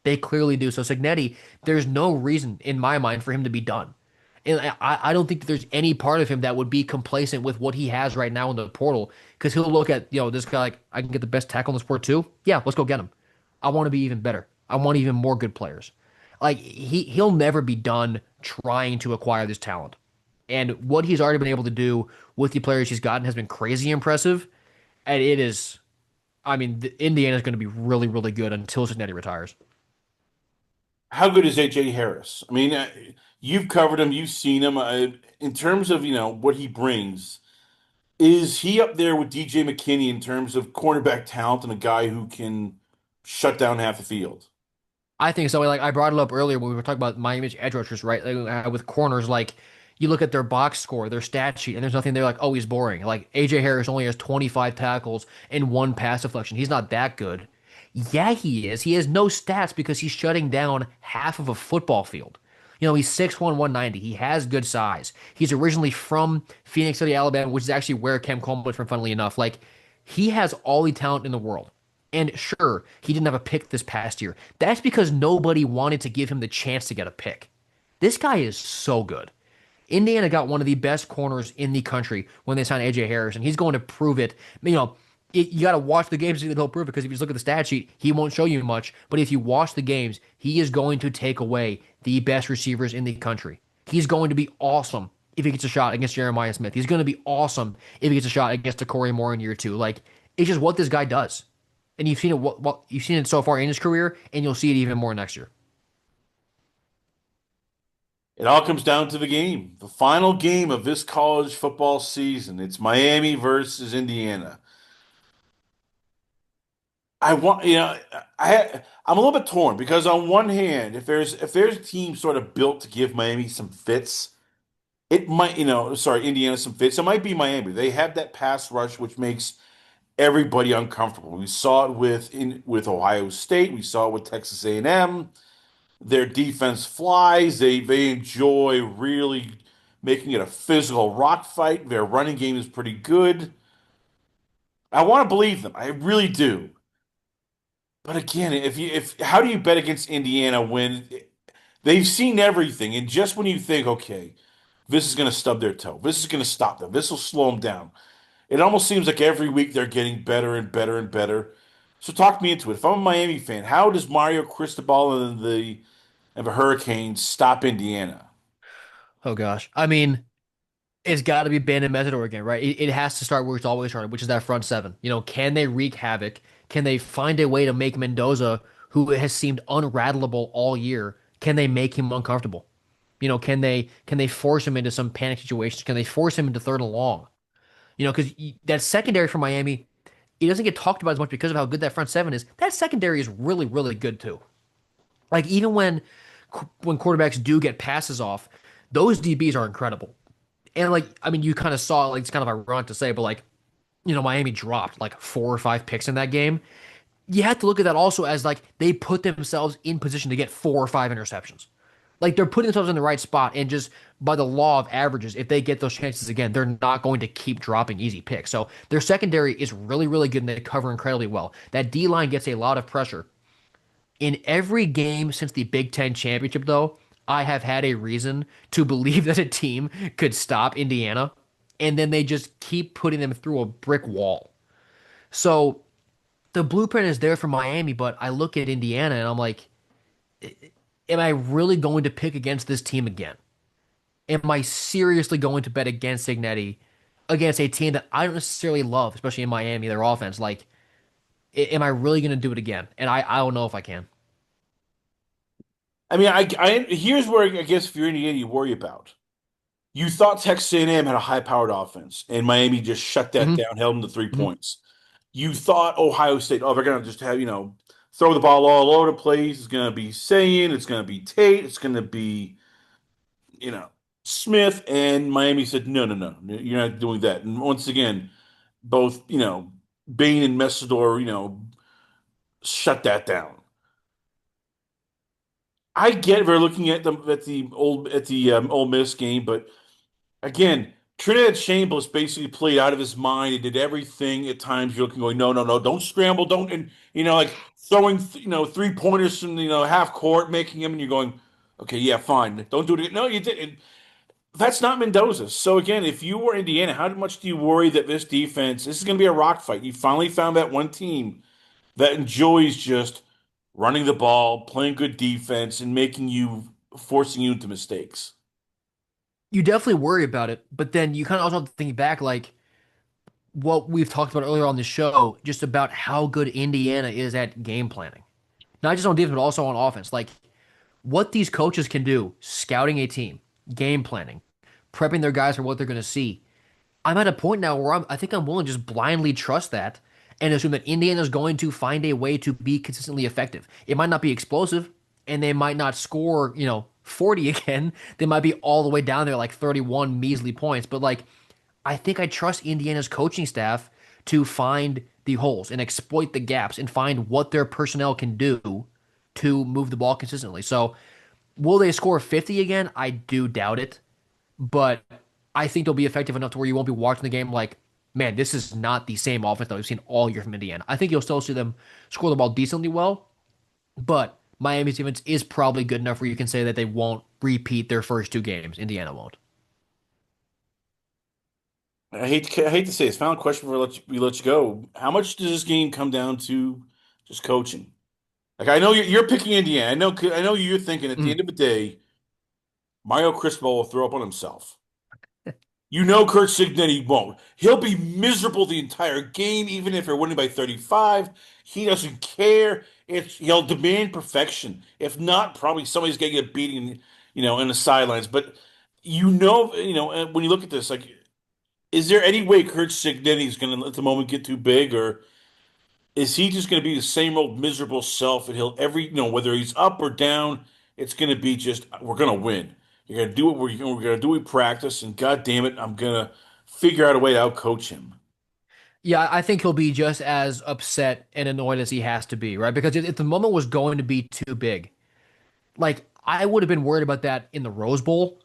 They clearly do. So Signetti, there's no reason in my mind for him to be done. And I don't think that there's any part of him that would be complacent with what he has right now in the portal because he'll look at, this guy like, I can get the best tackle in the sport too. Yeah, let's go get him. I want to be even better. I want even more good players. Like he'll never be done trying to acquire this talent. And what he's already been able to do with the players he's gotten has been crazy impressive. And it is, I mean, Indiana's going to be really, really good until Cincinnati retires. How good is AJ Harris? I mean, you've covered him, you've seen him. In terms of, what he brings, is he up there with DJ McKinney in terms of cornerback talent and a guy who can shut down half the field? I think so. Like I brought it up earlier when we were talking about Miami's edge rushers, right? Like, with corners, like you look at their box score, their stat sheet, and there's nothing there like, oh, he's boring. Like AJ Harris only has 25 tackles and one pass deflection. He's not that good. Yeah, he is. He has no stats because he's shutting down half of a football field. He's 6'1", 190. He has good size. He's originally from Phoenix City, Alabama, which is actually where Cam Coleman was from, funnily enough. Like, he has all the talent in the world. And sure, he didn't have a pick this past year. That's because nobody wanted to give him the chance to get a pick. This guy is so good. Indiana got one of the best corners in the country when they signed AJ Harris, and he's going to prove it. You got to watch the games to see that he'll prove it because if you just look at the stat sheet, he won't show you much. But if you watch the games, he is going to take away the best receivers in the country. He's going to be awesome if he gets a shot against Jeremiah Smith. He's going to be awesome if he gets a shot against a Corey Moore in year two. Like, it's just what this guy does. And you've seen it. You've seen it so far in his career, and you'll see it even more next year. It all comes down to the game, the final game of this college football season. It's Miami versus Indiana. I want, I'm a little bit torn because on one hand, if there's a team sort of built to give Miami some fits, it might, sorry, Indiana some fits. It might be Miami. They have that pass rush, which makes everybody uncomfortable. We saw it with Ohio State. We saw it with Texas A&M. Their defense flies. They enjoy really making it a physical rock fight. Their running game is pretty good. I want to believe them. I really do. But again, if how do you bet against Indiana when they've seen everything and just when you think, okay, this is going to stub their toe, this is going to stop them, this will slow them down. It almost seems like every week they're getting better and better and better. So talk me into it. If I'm a Miami fan, how does Mario Cristobal and the Hurricanes stop Indiana? Oh gosh. I mean, it's got to be Bandon Method Oregon, right? It has to start where it's always started, which is that front seven. Can they wreak havoc? Can they find a way to make Mendoza, who has seemed unrattleable all year, can they make him uncomfortable? Can they force him into some panic situations? Can they force him into third and long? Because that secondary for Miami, it doesn't get talked about as much because of how good that front seven is. That secondary is really, really good too. Like even when quarterbacks do get passes off, those DBs are incredible. And like, I mean, you kind of saw like it's kind of ironic to say, but like, Miami dropped like 4 or 5 picks in that game. You have to look at that also as like they put themselves in position to get 4 or 5 interceptions. Like they're putting themselves in the right spot, and just by the law of averages, if they get those chances again, they're not going to keep dropping easy picks. So their secondary is really, really good, and they cover incredibly well. That D line gets a lot of pressure. In every game since the Big Ten championship, though, I have had a reason to believe that a team could stop Indiana, and then they just keep putting them through a brick wall. So the blueprint is there for Miami, but I look at Indiana and I'm like, am I really going to pick against this team again? Am I seriously going to bet against Signetti against a team that I don't necessarily love, especially in Miami, their offense? Like, am I really going to do it again? And I don't know if I can. I mean, here's where I guess if you're Indiana, you worry about. You thought Texas A&M had a high-powered offense, and Miami just shut that Hmm. down, held them to three Hmm. points. You thought Ohio State, oh, they're gonna just have, throw the ball all over the place. It's gonna be Sayin, it's gonna be Tate, it's gonna be, you know, Smith, and Miami said, no, no, no, you're not doing that. And once again, both, Bain and Messidor, shut that down. I get we're looking at the Ole Miss game, but again, Trinidad Chambliss basically played out of his mind and did everything at times. You're looking going, no, no, no, don't scramble, don't, and like throwing, 3 pointers from half court, making him, and you're going, okay, yeah, fine, don't do it. No, you didn't. That's not Mendoza. So again, if you were Indiana, how much do you worry that this defense? This is going to be a rock fight. You finally found that one team that enjoys just running the ball, playing good defense, and forcing you into mistakes. You definitely worry about it, but then you kind of also have to think back, like what we've talked about earlier on the show, just about how good Indiana is at game planning. Not just on defense, but also on offense. Like what these coaches can do, scouting a team, game planning, prepping their guys for what they're going to see. I'm at a point now where I think I'm willing to just blindly trust that and assume that Indiana's going to find a way to be consistently effective. It might not be explosive, and they might not score, 40 again. They might be all the way down there like 31 measly points, but like I think I trust Indiana's coaching staff to find the holes and exploit the gaps and find what their personnel can do to move the ball consistently. So, will they score 50 again? I do doubt it, but I think they'll be effective enough to where you won't be watching the game like, man, this is not the same offense that we've seen all year from Indiana. I think you'll still see them score the ball decently well, but Miami's defense is probably good enough where you can say that they won't repeat their first 2 games. Indiana won't. I hate to say this. Final question before we let you go. How much does this game come down to just coaching? Like I know you're picking Indiana. I know you're thinking at the end Mm. of the day, Mario Cristobal will throw up on himself. You know Kurt Cignetti won't. He'll be miserable the entire game, even if they're winning by 35. He doesn't care. He'll demand perfection. If not, probably somebody's getting a beating, in the sidelines. But when you look at this, like, is there any way Kurt Cignetti is going to let the moment get too big, or is he just going to be the same old miserable self? And he'll whether he's up or down, it's going to be just we're going to win. You're going to do what we're going to do. We practice, and God damn it, I'm going to figure out a way to outcoach him. Yeah, I think he'll be just as upset and annoyed as he has to be, right? Because if the moment was going to be too big, like I would have been worried about that in the Rose Bowl.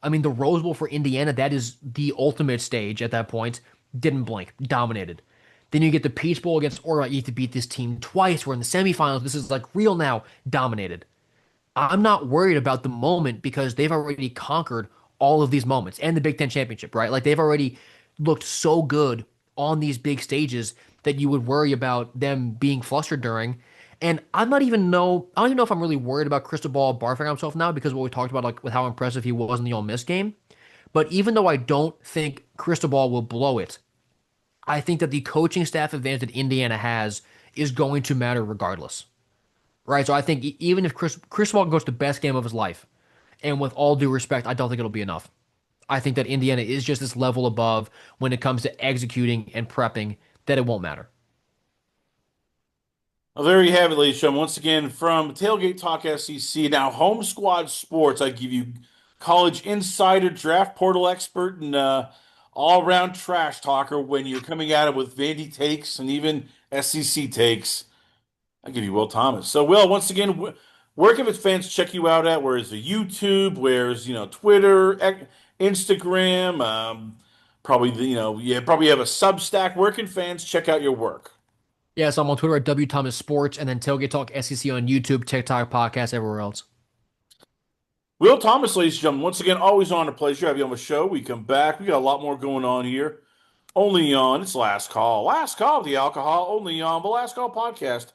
I mean, the Rose Bowl for Indiana, that is the ultimate stage at that point. Didn't blink, dominated. Then you get the Peach Bowl against Oregon. You have to beat this team twice. We're in the semifinals. This is like real now, dominated. I'm not worried about the moment because they've already conquered all of these moments and the Big Ten championship, right? Like they've already looked so good on these big stages that you would worry about them being flustered during. And I don't even know if I'm really worried about Cristobal barfing himself now because of what we talked about, like with how impressive he was in the Ole Miss game. But even though I don't think Cristobal will blow it, I think that the coaching staff advantage that Indiana has is going to matter regardless. Right? So I think even if Cristobal goes to the best game of his life, and with all due respect, I don't think it'll be enough. I think that Indiana is just this level above when it comes to executing and prepping that it won't matter. Well, there you have it, ladies and gentlemen. Once again, from Tailgate Talk SEC, now Home Squad Sports. I give you college insider, draft portal expert, and all-around trash talker when you're coming at it with Vandy takes and even SEC takes. I give you Will Thomas. So, Will, once again, where can its fans check you out at? Where is the YouTube? Where's Twitter, Instagram? Probably probably have a Substack. Where can fans check out your work? Yeah, so I'm on Twitter at W Thomas Sports and then Tailgate Talk SEC on YouTube, TikTok, podcast, everywhere else. Will Thomas, ladies and gentlemen, once again, always on a pleasure to have you on the show. We come back. We got a lot more going on here. Only on, it's Last Call. Last Call of the Alcohol, only on the Last Call Podcast.com.